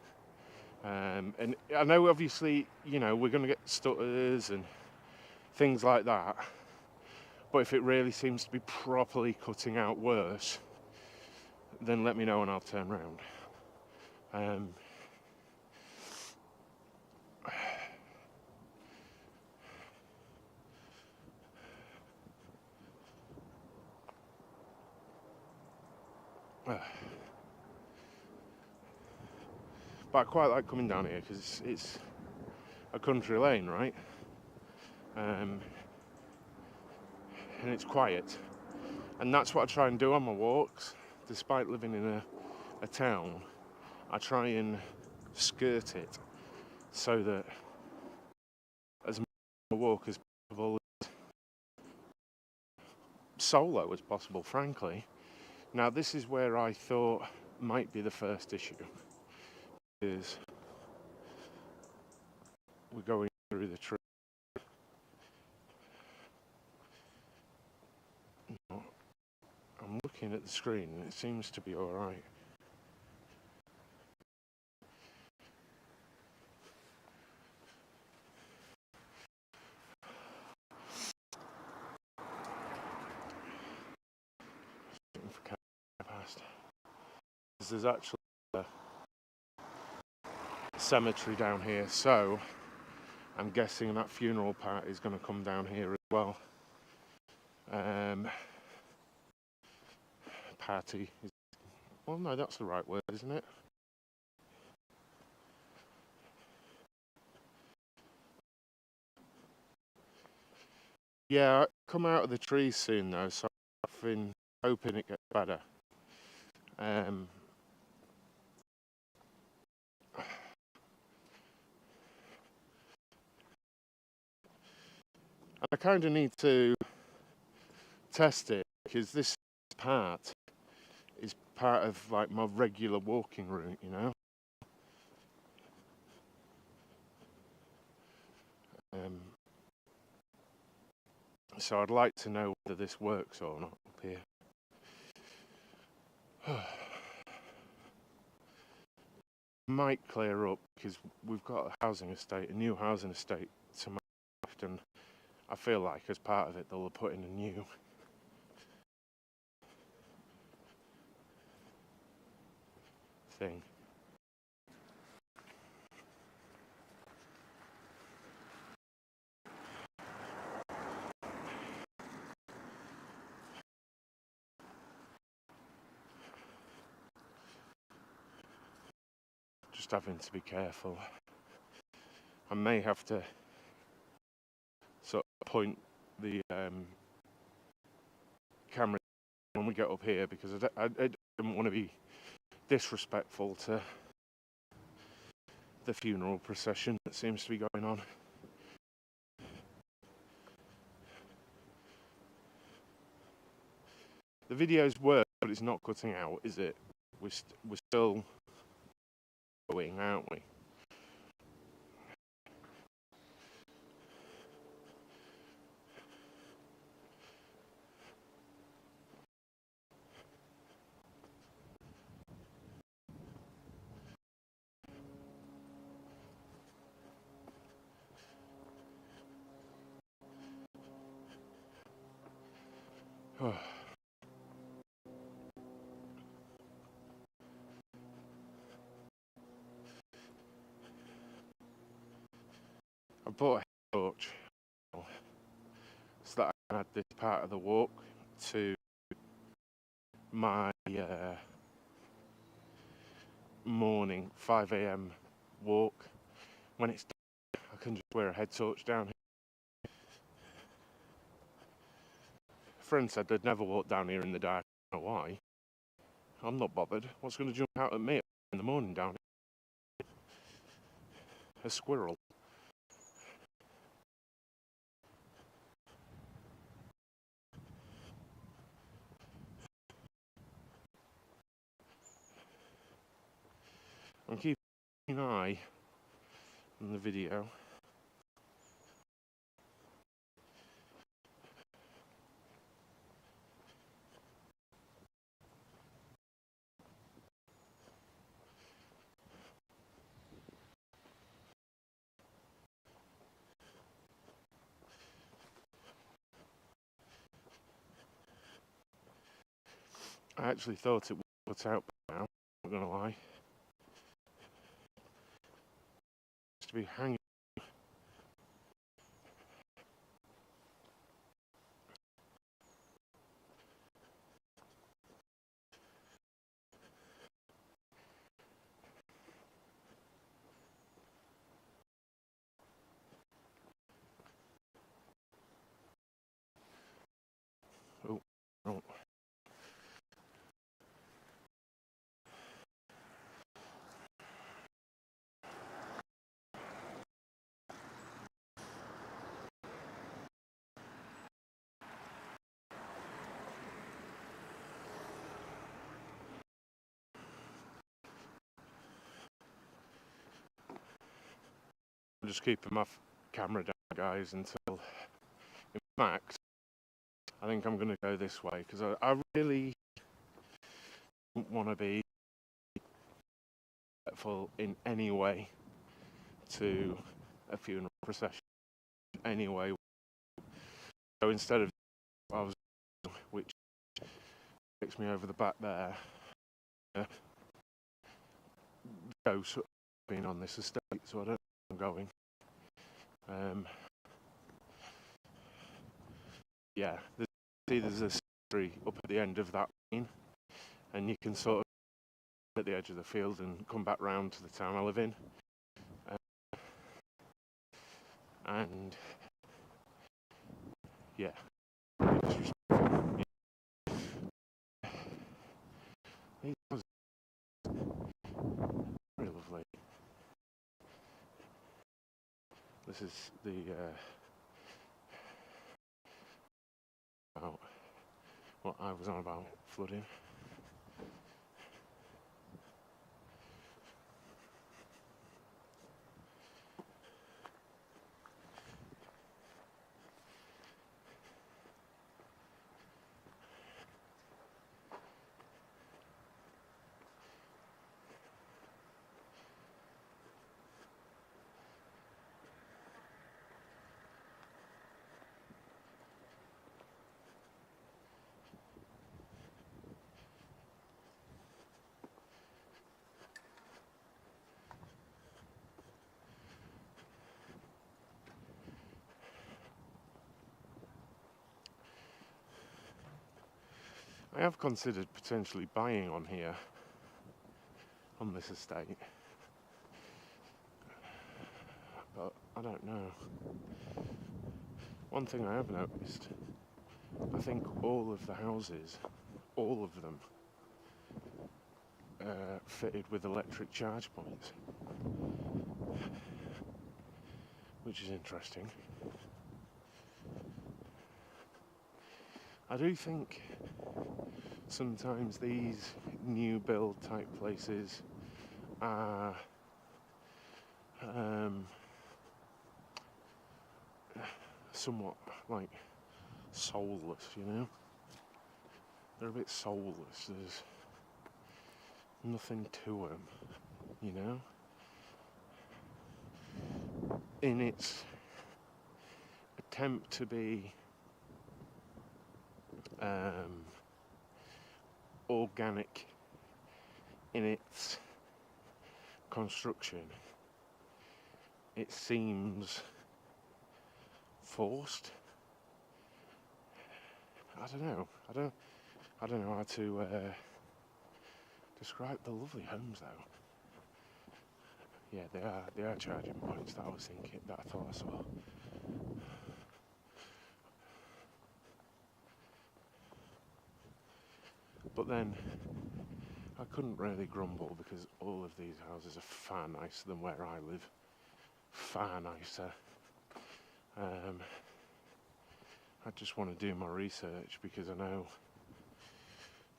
And I know obviously, you know, we're going to get stutters and things like that, but if it really seems to be properly cutting out worse, then let me know and I'll turn around. But I quite like coming down here because it's a country lane, right? And it's quiet. And that's what I try and do on my walks. Despite living in a town, I try and skirt it so that as much of a walk as possible, solo as possible, frankly. Now, this is where I thought might be the first issue, is we're going through the tree. I'm looking at the screen and it seems to be all right. There's actually a cemetery down here, so I'm guessing that funeral part is going to come down here as well. Party is, well, no, that's the right word, isn't it? Yeah, I come out of the trees soon though, so I've been hoping it gets better. I kind of need to test it because this part is part of like my regular walking route, you know. So I'd like to know whether this works or not up here. Might clear up because we've got a housing estate, a new housing estate to my left, and I feel like as part of it they'll put in a new thing. Just having to be careful. I may have to sort of point the camera when we get up here because I don't want to be disrespectful to the funeral procession that seems to be going on. The videos work, but it's not cutting out, is it? We're still going, aren't we? I bought a torch so that I can add this part of the walk to my morning 5 a.m. walk. When it's dark, I can just wear a head torch down here. A friend said they'd never walk down here in the dark don't know why. I'm not bothered. What's going to jump out at me in the morning down here? A squirrel. I'm keeping an eye on the video. I actually thought it would put out by now, I'm not gonna lie. Just to be hanging. Oh, oh. I'm just keeping my camera down, guys, until. In fact, I think I'm going to go this way because I really don't want to be respectful in any way to a funeral procession. Anyway, so instead of I was, which takes me over the back there, go sort of being on this estate, so I don't know where I'm going. Yeah, there's a cemetery up at the end of that lane, and you can sort of at the edge of the field and come back round to the town I live in. And yeah, it was very lovely. This is the about what I was on about, flooding. I have considered potentially buying on here, on this estate, but I don't know. One thing I have noticed, I think all of the houses, all of them, fitted with electric charge points, which is interesting. I do think sometimes these new build type places are somewhat like soulless, you know? They're a bit soulless. There's nothing to them, you know? In its attempt to be organic in its construction, it seems forced. I don't know. I don't know how to describe the lovely homes though. Yeah, they are charging points that I was thinking, that I thought I saw. But then I couldn't really grumble because all of these houses are far nicer than where I live. Far nicer. I just want to do my research because I know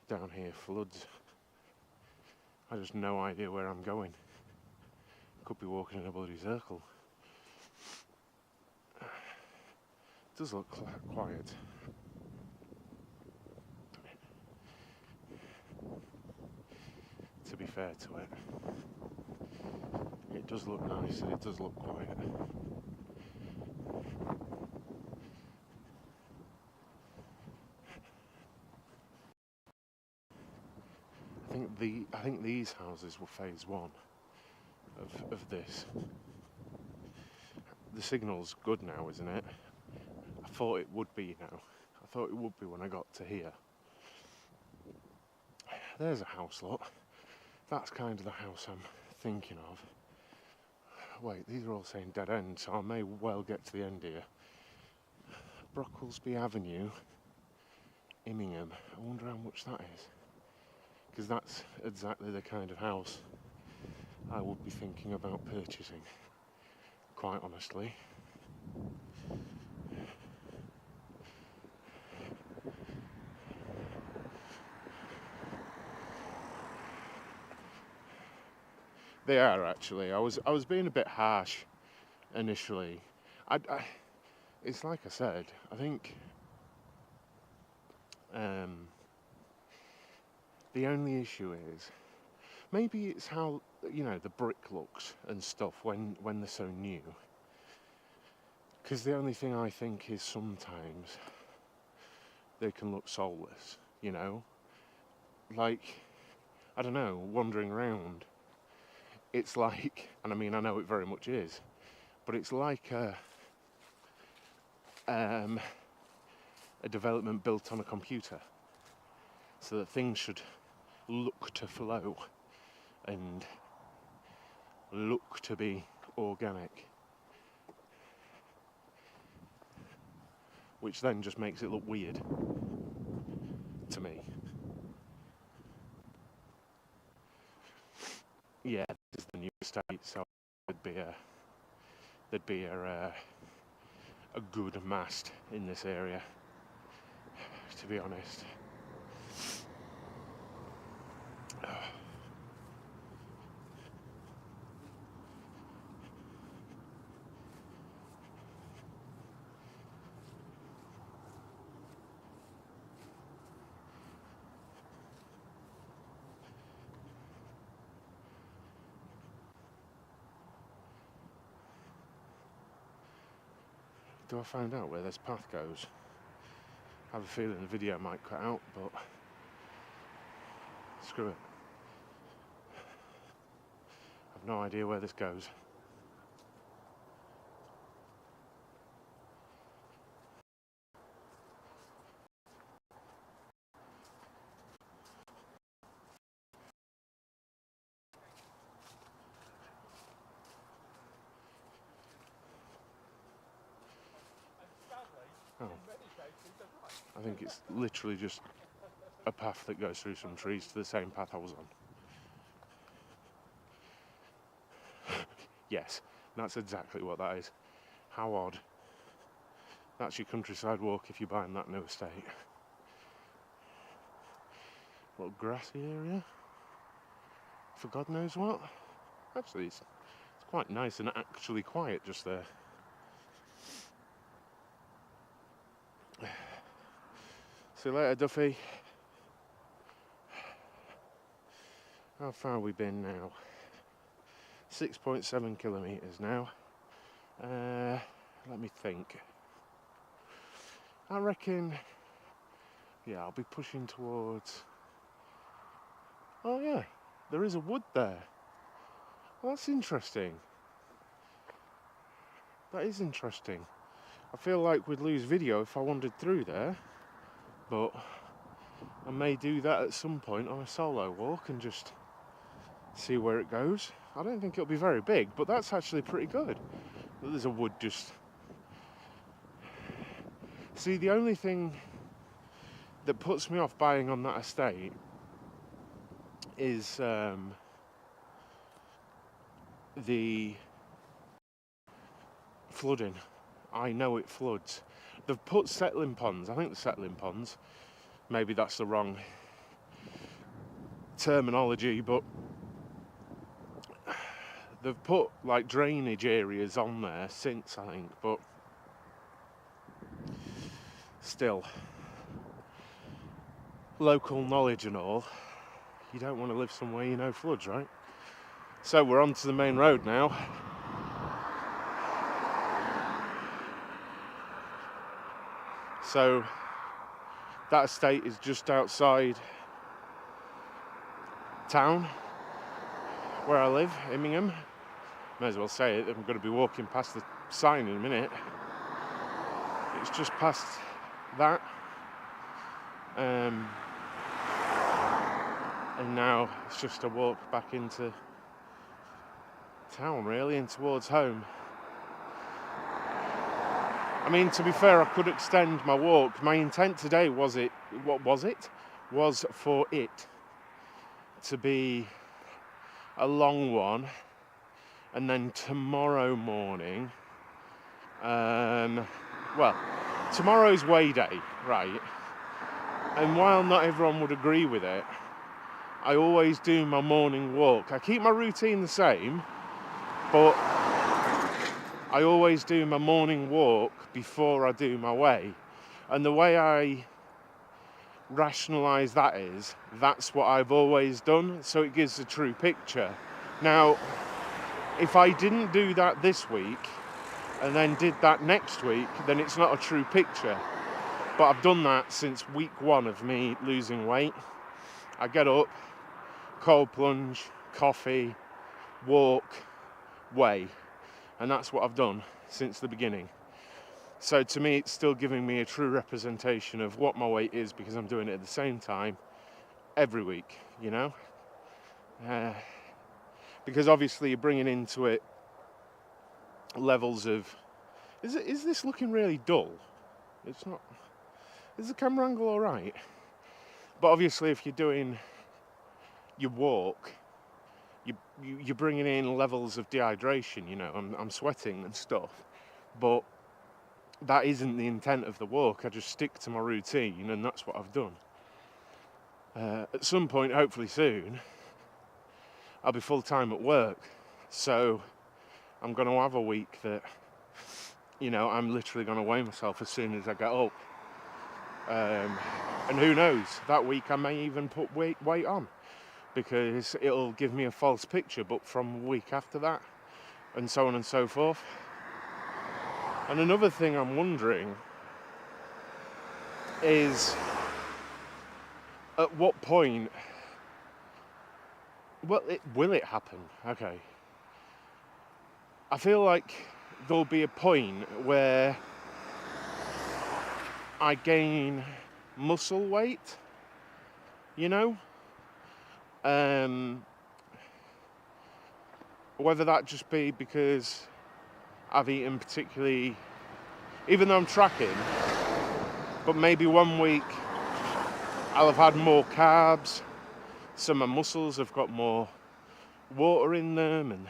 down here floods. I just no idea where I'm going. Could be walking in a bloody circle. It does look quiet. To be fair to it, it does look nice and it does look quiet. I think these houses were phase one of this. The signal's good now, isn't it? I thought it would be now. I thought it would be when I got to here. There's a house, look. That's kind of the house I'm thinking of. Wait, these are all saying dead end, so I may well get to the end here. Brocklesby Avenue, Immingham. I wonder how much that is. Because that's exactly the kind of house I would be thinking about purchasing, quite honestly. They are actually. I was being a bit harsh initially. It's like I said. I think the only issue is maybe it's how the brick looks and stuff when they're so new. Because the only thing I think is sometimes they can look soulless. Like I don't know, wandering around. It's like, and I mean, I know it very much is, but it's like a development built on a computer, so that things should look to flow and look to be organic, which then just makes it look weird to me. Yeah, this is the new estate, so there'd be a good mast in this area, to be honest. Do I find out where this path goes? I have a feeling the video might cut out, but screw it. I've no idea where this goes. Oh. I think it's literally just a path that goes through some trees to the same path I was on. Yes, that's exactly what that is. How odd. That's your countryside walk if you're buying that new estate. Little grassy area. For God knows what. Actually, it's quite nice and actually quiet just there. See you later, Duffy. How far have we been now? 6.7 kilometres now. Let me think. I reckon, yeah, I'll be pushing towards... Oh yeah, there is a wood there. Well, that's interesting. That is interesting. I feel like we'd lose video if I wandered through there, but I may do that at some point on a solo walk and just see where it goes. I don't think it'll be very big, but that's actually pretty good. There's a wood just... See, the only thing that puts me off buying on that estate is the flooding. I know it floods. They've put settling ponds. I think the settling ponds, maybe that's the wrong terminology, but they've put like drainage areas on there since, I think, but still, local knowledge and all, you don't want to live somewhere you know floods, right? So we're on to the main road now. So that estate is just outside town where I live, Immingham. May as well say it, I'm going to be walking past the sign in a minute. It's just past that. And now it's just a walk back into town, really, and towards home. I mean, to be fair, I could extend my walk. My intent today was for it to be a long one, and then tomorrow morning, tomorrow's weigh day, right? And while not everyone would agree with it, I always do my morning walk. I keep my routine the same, but I always do my morning walk before I do my weigh. And the way I rationalise that is, that's what I've always done, so it gives a true picture. Now, if I didn't do that this week, and then did that next week, then it's not a true picture. But I've done that since week 1 of me losing weight. I get up, cold plunge, coffee, walk, weigh. And that's what I've done since the beginning. So to me, it's still giving me a true representation of what my weight is, because I'm doing it at the same time every week, you know? Because obviously you're bringing into it levels of... Is this looking really dull? It's not... Is the camera angle all right? But obviously if you're doing your walk, you're bringing in levels of dehydration, you know. I'm sweating and stuff, but that isn't the intent of the walk. I just stick to my routine, and that's what I've done. At some point, hopefully soon, I'll be full-time at work, so I'm going to have a week that, you know, I'm literally going to weigh myself as soon as I get up. And who knows, that week I may even put weight on, because it'll give me a false picture, but from a week after that, and so on and so forth. And another thing I'm wondering is, at what point will it happen? Okay. I feel like there'll be a point where I gain muscle weight, you know? Whether that just be because I've eaten particularly, even though I'm tracking, but maybe one week I'll have had more carbs, so my muscles have got more water in them and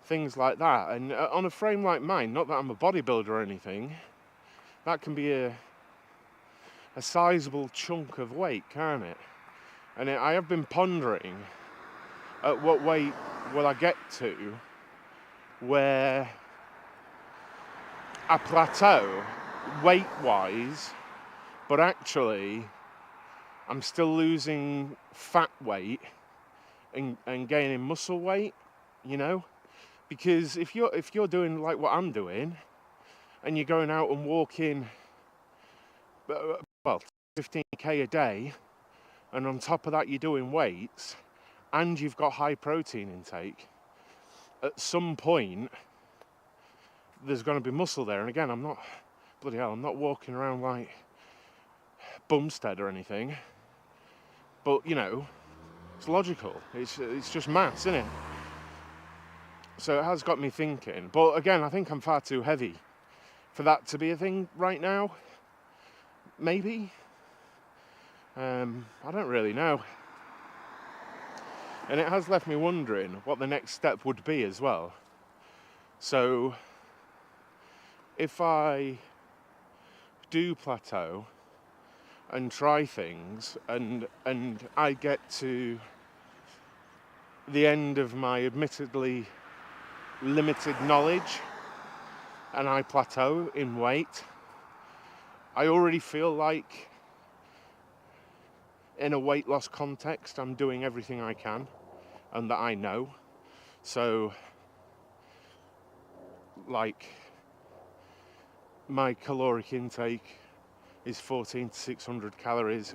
things like that. And on a frame like mine, not that I'm a bodybuilder or anything, that can be a sizable chunk of weight, can't it? And I have been pondering at what weight will I get to where I plateau weight-wise, but actually I'm still losing fat weight and gaining muscle weight, you know? Because if you're doing like what I'm doing, and you're going out and walking, 15k a day, and on top of that you're doing weights, and you've got high protein intake, at some point there's going to be muscle there. And again, I'm not walking around like Bumstead or anything, but you know, it's logical. It's just maths, isn't it? So it has got me thinking. But again, I think I'm far too heavy for that to be a thing right now. Maybe. I don't really know. And it has left me wondering what the next step would be as well. So, if I do plateau and try things, and I get to the end of my admittedly limited knowledge and I plateau in weight, I already feel like in a weight loss context I'm doing everything I can and that I know. So, like, my caloric intake is 14 to 1600 calories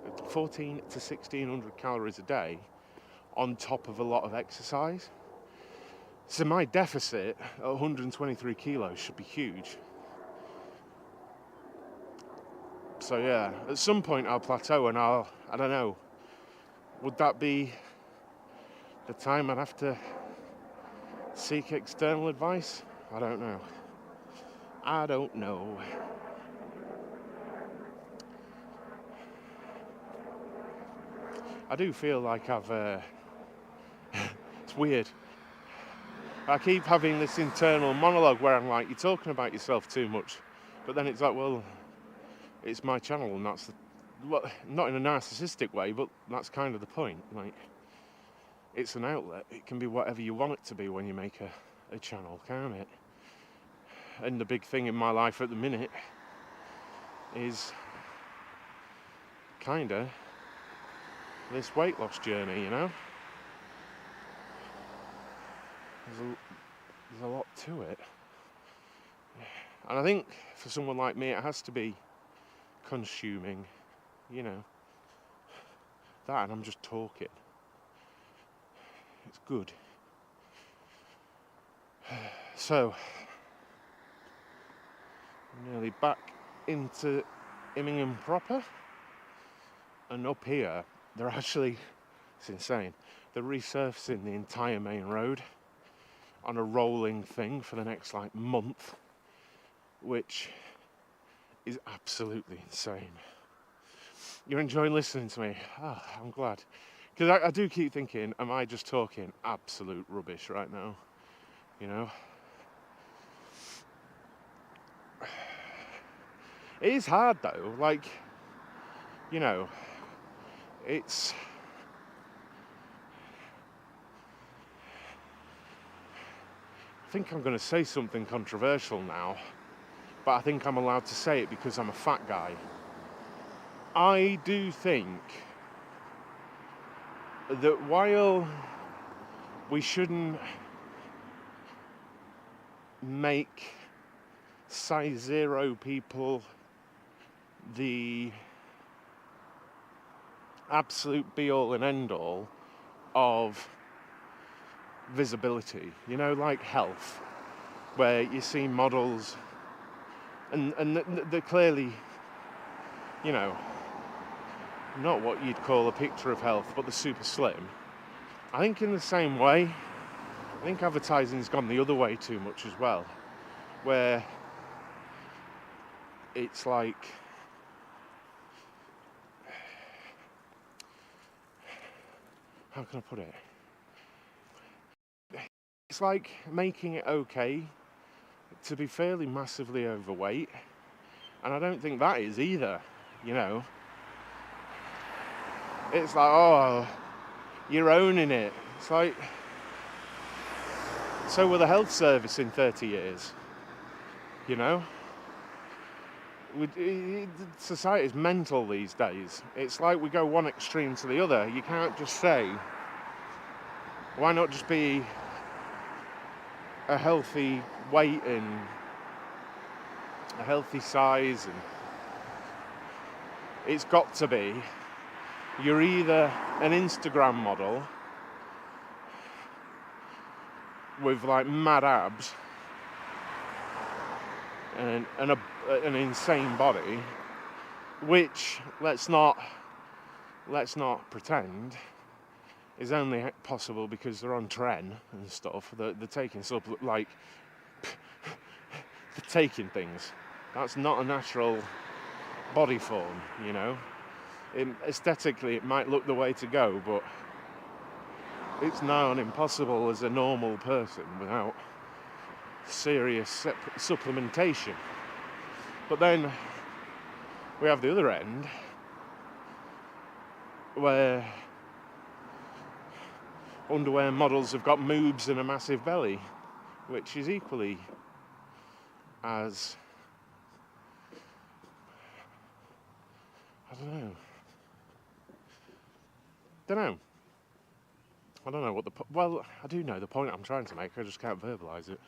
a day on top of a lot of exercise. So my deficit at 123 kilos should be huge. So yeah, at some point I'll plateau and I don't know, would that be the time I'd have to seek external advice? I don't know. I do feel like it's weird. I keep having this internal monologue where I'm like, you're talking about yourself too much. But then it's like, well, it's my channel and that's not in a narcissistic way, but that's kind of the point. Like, it's an outlet. It can be whatever you want it to be when you make a channel, can't it? And the big thing in my life at the minute is kinda this weight loss journey, you know? There's a lot to it. And I think for someone like me, it has to be consuming, you know. That and I'm just talking. It's good. So, nearly back into Immingham proper. And up here, it's insane, they're resurfacing the entire main road on a rolling thing for the next month, which is absolutely insane. You're enjoying listening to me? I'm glad. Because I do keep thinking, am I just talking absolute rubbish right now? You know? It is hard though, you know, it's... I think I'm going to say something controversial now, but I think I'm allowed to say it because I'm a fat guy. I do think that while we shouldn't make size 0 people the absolute be-all and end-all of visibility, you know, like health, where you see models and they're clearly, you know, not what you'd call a picture of health, but they're super slim. I think in the same way, I think advertising's gone the other way too much as well, where it's like, how can I put it? It's like making it okay to be fairly massively overweight, and I don't think that is either, you know. It's like, oh, you're owning it. It's like, so will the health service in 30 years, you know? Society's mental these days. It's like we go one extreme to the other. You can't just say, why not just be a healthy weight and a healthy size, and it's got to be, you're either an Instagram model with mad abs and an insane body, which let's not pretend is only possible because they're on tren and stuff. They're taking they're taking things. That's not a natural body form, you know. Aesthetically, it might look the way to go, but it's nigh on impossible as a normal person without serious supplementation. But then we have the other end, where underwear models have got moobs and a massive belly, which is equally as, I don't know what well, I do know the point I'm trying to make, I just can't verbalise it.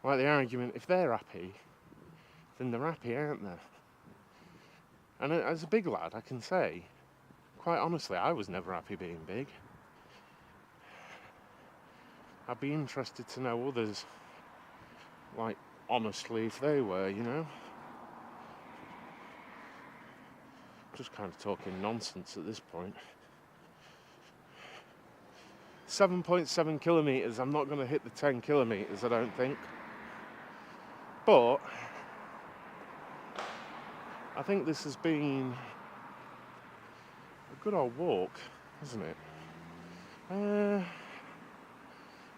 Like the argument, if they're happy, then they're happy, aren't they? And as a big lad, I can say, quite honestly, I was never happy being big. I'd be interested to know others, like, honestly, if they were, you know? Just kind of talking nonsense at this point. 7.7 kilometres, I'm not going to hit the 10 kilometres, I don't think. But I think this has been a good old walk, hasn't it? I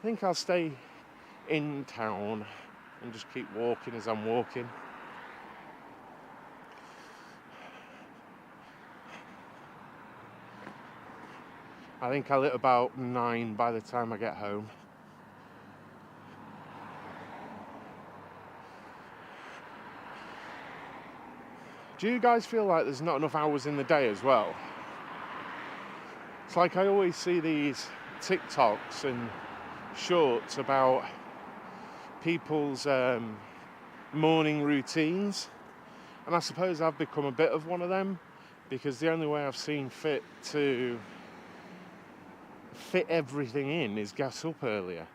think I'll stay in town and just keep walking as I'm walking. I think I'll hit about 9 by the time I get home. Do you guys feel like there's not enough hours in the day as well? It's like I always see these TikToks and shorts about people's morning routines, and I suppose I've become a bit of one of them, because the only way I've seen fit to fit everything in is get up earlier,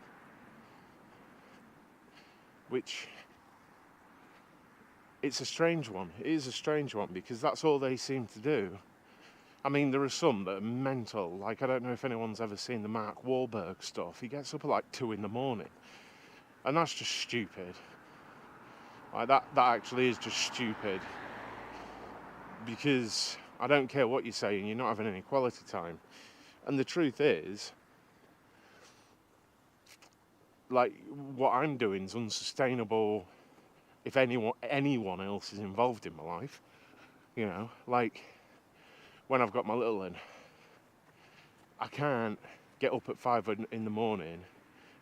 which it's a strange one. It is a strange one, because that's all they seem to do. I mean, there are some that are mental. Like, I don't know if anyone's ever seen the Mark Wahlberg stuff. He gets up at like 2 a.m, and that's just stupid. Like, that actually is just stupid, because I don't care what you're saying, you're not having any quality time. And the truth is, like, what I'm doing is unsustainable if anyone else is involved in my life. You know, like, when I've got my little one, I can't get up at 5 a.m,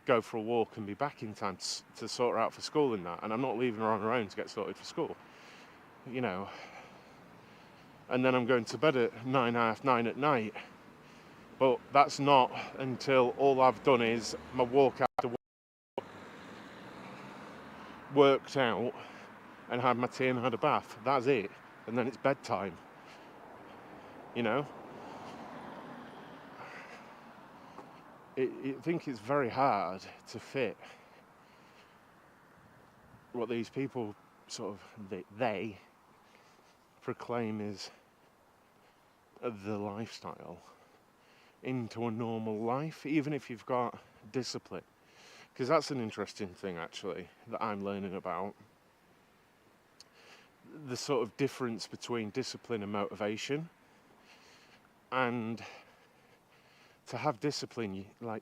go for a walk and be back in time to sort her out for school and that, and I'm not leaving her on her own to get sorted for school, you know. And then I'm going to bed at 9, half 9 at night, but that's not until all I've done is my walk after worked out and had my tea and had a bath. That's it, and then it's bedtime, you know. I think it's very hard to fit what these people sort of they proclaim is the lifestyle into a normal life, even if you've got discipline. Because that's an interesting thing, actually, that I'm learning about. The sort of difference between discipline and motivation. And to have discipline, I'm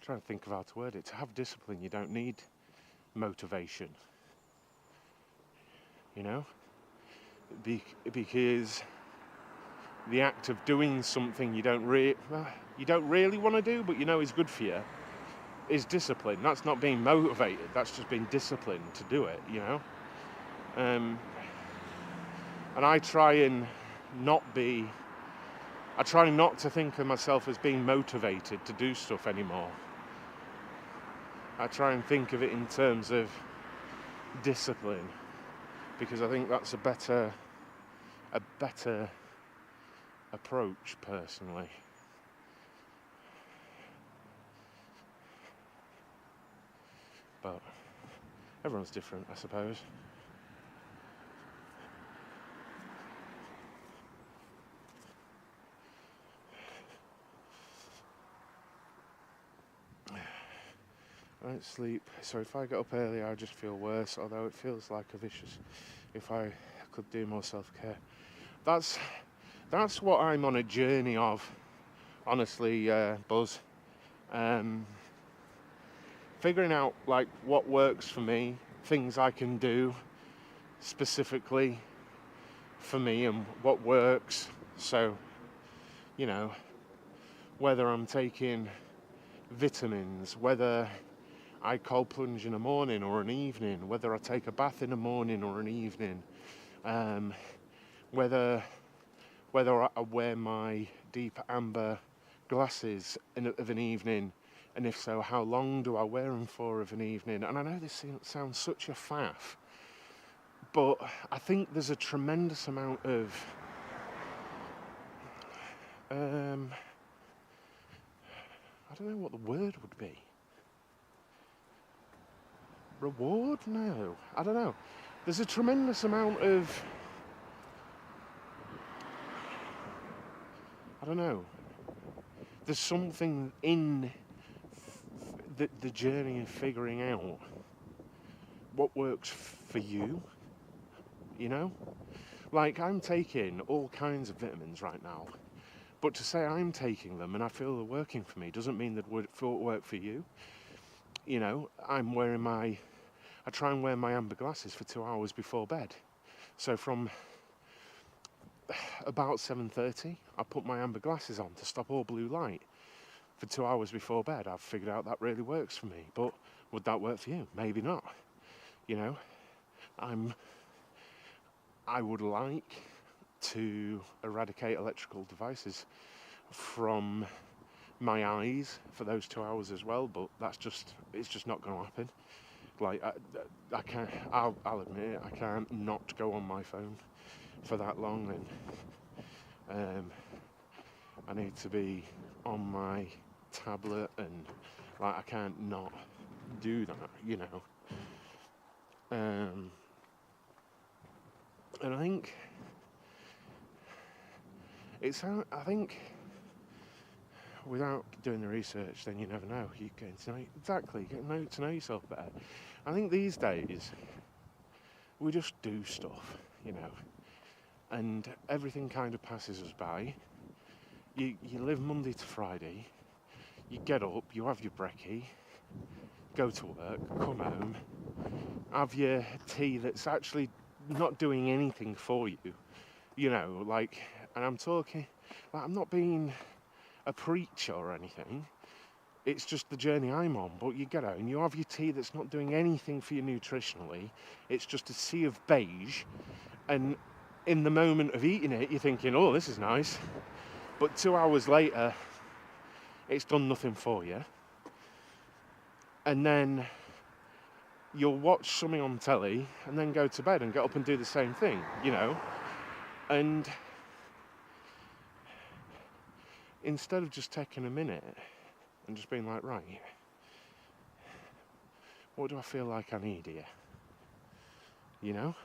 trying to think of how to word it. To have discipline, you don't need motivation. You know? Because the act of doing something you don't really want to do, but you know is good for you, is discipline. That's not being motivated. That's just being disciplined to do it, you know? And I try not to think of myself as being motivated to do stuff anymore. I try and think of it in terms of discipline, because I think that's a better approach, personally. But everyone's different, I suppose. I don't sleep. So if I get up early, I just feel worse. Although it feels like a vicious. If I could do more self-care, that's what I'm on a journey of. Honestly, Buzz, um, figuring out like what works for me, things I can do specifically for me, and what works. So, you know, whether I'm taking vitamins, whether I cold plunge in a morning or an evening, whether I take a bath in a morning or an evening, um, whether I wear my deep amber glasses of an evening, and if so, how long do I wear them for of an evening? And I know this sounds such a faff, but I think there's a tremendous amount of I don't know what the word would be. Reward? No, I don't know. There's a tremendous amount of, I don't know. There's something in the journey of figuring out what works for you, you know? Like, I'm taking all kinds of vitamins right now, but to say I'm taking them and I feel they're working for me doesn't mean that would work for you. You know, I try and wear my amber glasses for 2 hours before bed. So from about 7:30, I put my amber glasses on to stop all blue light for 2 hours before bed. I've figured out that really works for me. But would that work for you? Maybe not. You know, I would like to eradicate electrical devices from my eyes for those 2 hours as well, but it's just not going to happen. Like, I can't, I'll admit it, I can't not go on my phone for that long, and I need to be on my tablet, and like, I can't not do that, you know. And I think I think without doing the research, then you never know. You get to know yourself better. I think these days we just do stuff, you know, and everything kind of passes us by. You live Monday to Friday. You get up, you have your brekkie, go to work, come home, have your tea that's actually not doing anything for you, you know, like, and I'm talking, like, I'm not being a preacher or anything, it's just the journey I'm on. But you get out and you have your tea that's not doing anything for you nutritionally, it's just a sea of beige, and in the moment of eating it, you're thinking, oh, this is nice, but 2 hours later, it's done nothing for you. And then you'll watch something on telly and then go to bed and get up and do the same thing, you know. And instead of just taking a minute and just being like, right, what do I feel like I need here? You know?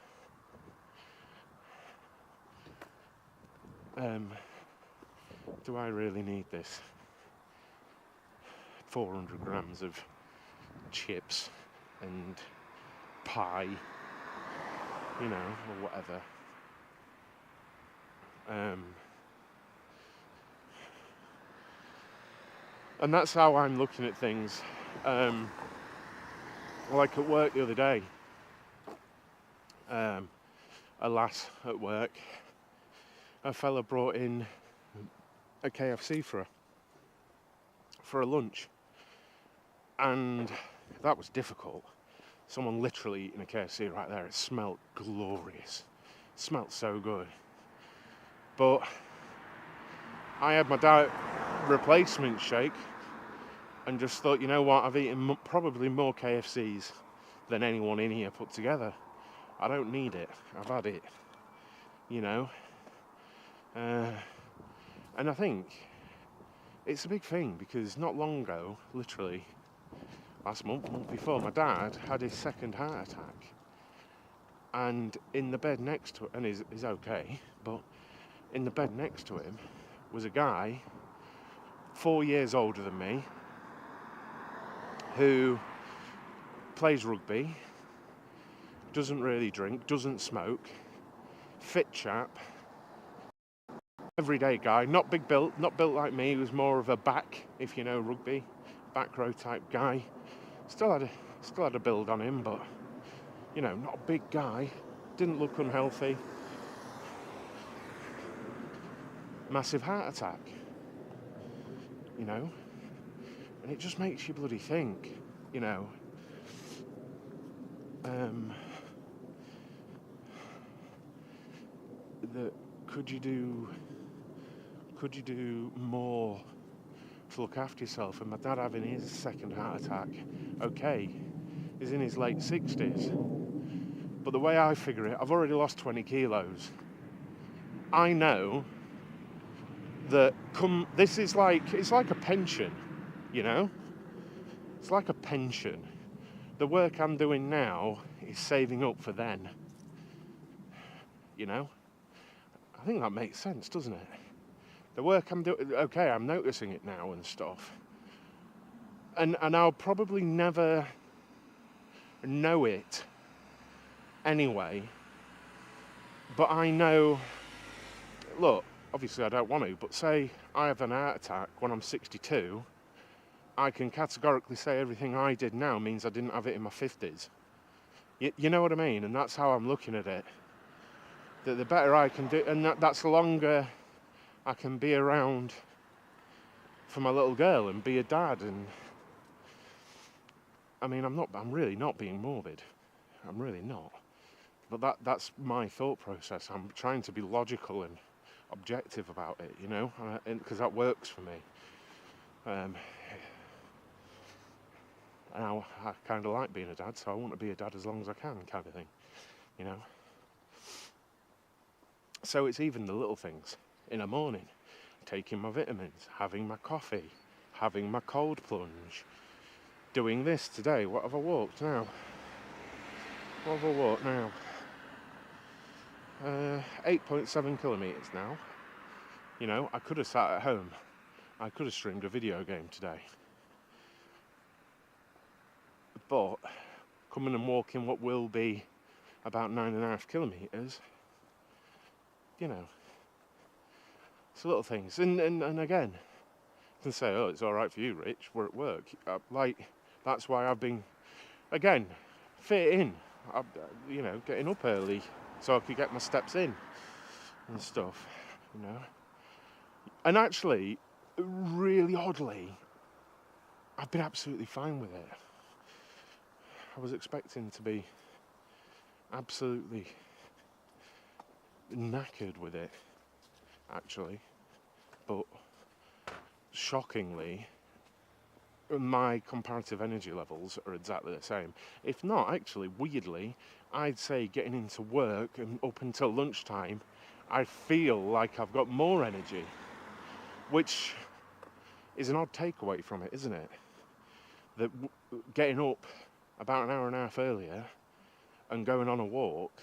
Do I really need this 400 grams of chips and pie, you know, or whatever? And that's how I'm looking at things. Like at work the other day, a lass at work, a fella brought in a KFC for a lunch, and that was difficult. Someone literally eating a KFC right there. It smelled glorious. It smelled so good. But I had my diet replacement shake and just thought, you know what, I've eaten probably more KFCs than anyone in here put together. I don't need it. I've had it, you know. And I think it's a big thing, because not long ago, literally last month before, my dad had his second heart attack. And in the bed next to him, and he's okay, but in the bed next to him was a guy 4 years older than me, who plays rugby, doesn't really drink, doesn't smoke, fit chap, everyday guy, not big built, not built like me. He was more of a back, if you know rugby, back row type guy. Still had a build on him, but you know, not a big guy. Didn't look unhealthy. Massive heart attack, you know, and it just makes you bloody think, you know. That could you do more to look after yourself? And my dad having his second heart attack, okay, he's in his late 60s, but the way I figure it, I've already lost 20 kilos. I know that it's like a pension, you know, it's like a pension. The work I'm doing now is saving up for then, you know. I think that makes sense, doesn't it? The work I'm doing, okay, I'm noticing it now and stuff. And I'll probably never know it anyway. But I know, look, obviously I don't want to, but say I have an heart attack when I'm 62, I can categorically say everything I did now means I didn't have it in my 50s. You know what I mean? And that's how I'm looking at it. That the better I can do, and that's the longer I can be around for my little girl and be a dad. And I mean, I'm really not being morbid. I'm really not. But that's my thought process. I'm trying to be logical and objective about it, you know, because that works for me. And I kind of like being a dad, so I want to be a dad as long as I can, kind of thing, you know. So it's even the little things in the morning, taking my vitamins, having my coffee, having my cold plunge, doing this today. What have I walked now? 8.7 kilometres now. You know, I could have sat at home. I could have streamed a video game today. But coming and walking what will be about 9.5 kilometres, you know, it's little things. And again, you can say, oh, it's all right for you, Rich, we're at work. That's why I've been, again, fit in. You know, getting up early so I could get my steps in and stuff, you know. And actually, really oddly, I've been absolutely fine with it. I was expecting to be absolutely knackered with it, actually, but shockingly, my comparative energy levels are exactly the same. If not, actually, weirdly, I'd say getting into work and up until lunchtime, I feel like I've got more energy, which is an odd takeaway from it, isn't it? That getting up about an hour and a half earlier and going on a walk,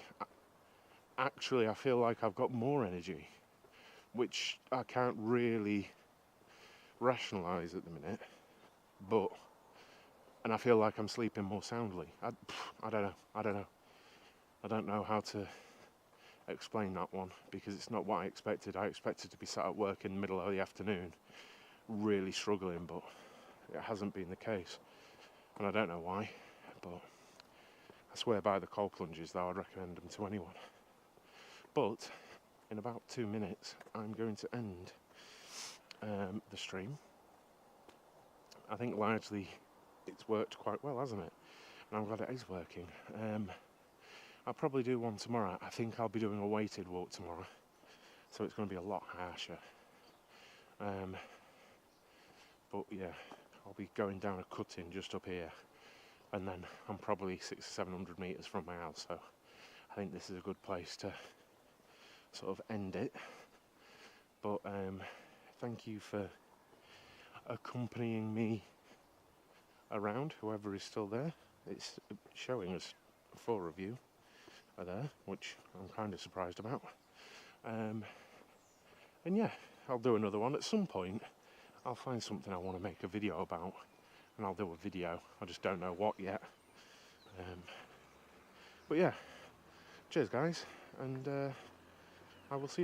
actually I feel like I've got more energy, which I can't really rationalise at the minute, and I feel like I'm sleeping more soundly. I don't know. I don't know how to explain that one, because it's not what I expected. I expected to be sat at work in the middle of the afternoon, really struggling, but it hasn't been the case. And I don't know why, but I swear by the cold plunges, though, I'd recommend them to anyone. But in about 2 minutes, I'm going to end the stream. I think largely it's worked quite well, hasn't it? And I'm glad it is working. I'll probably do one tomorrow. I think I'll be doing a weighted walk tomorrow, so it's going to be a lot harsher. But yeah, I'll be going down a cutting just up here, and then I'm probably 600 or 700 metres from my house, so I think this is a good place to sort of end it. But thank you for accompanying me around, whoever is still there. It's showing us 4 of you are there, which I'm kind of surprised about. And yeah, I'll do another one at some point. I'll find something I want to make a video about, and I'll do a video. I just don't know what yet. But yeah, cheers guys, and I will see you soon.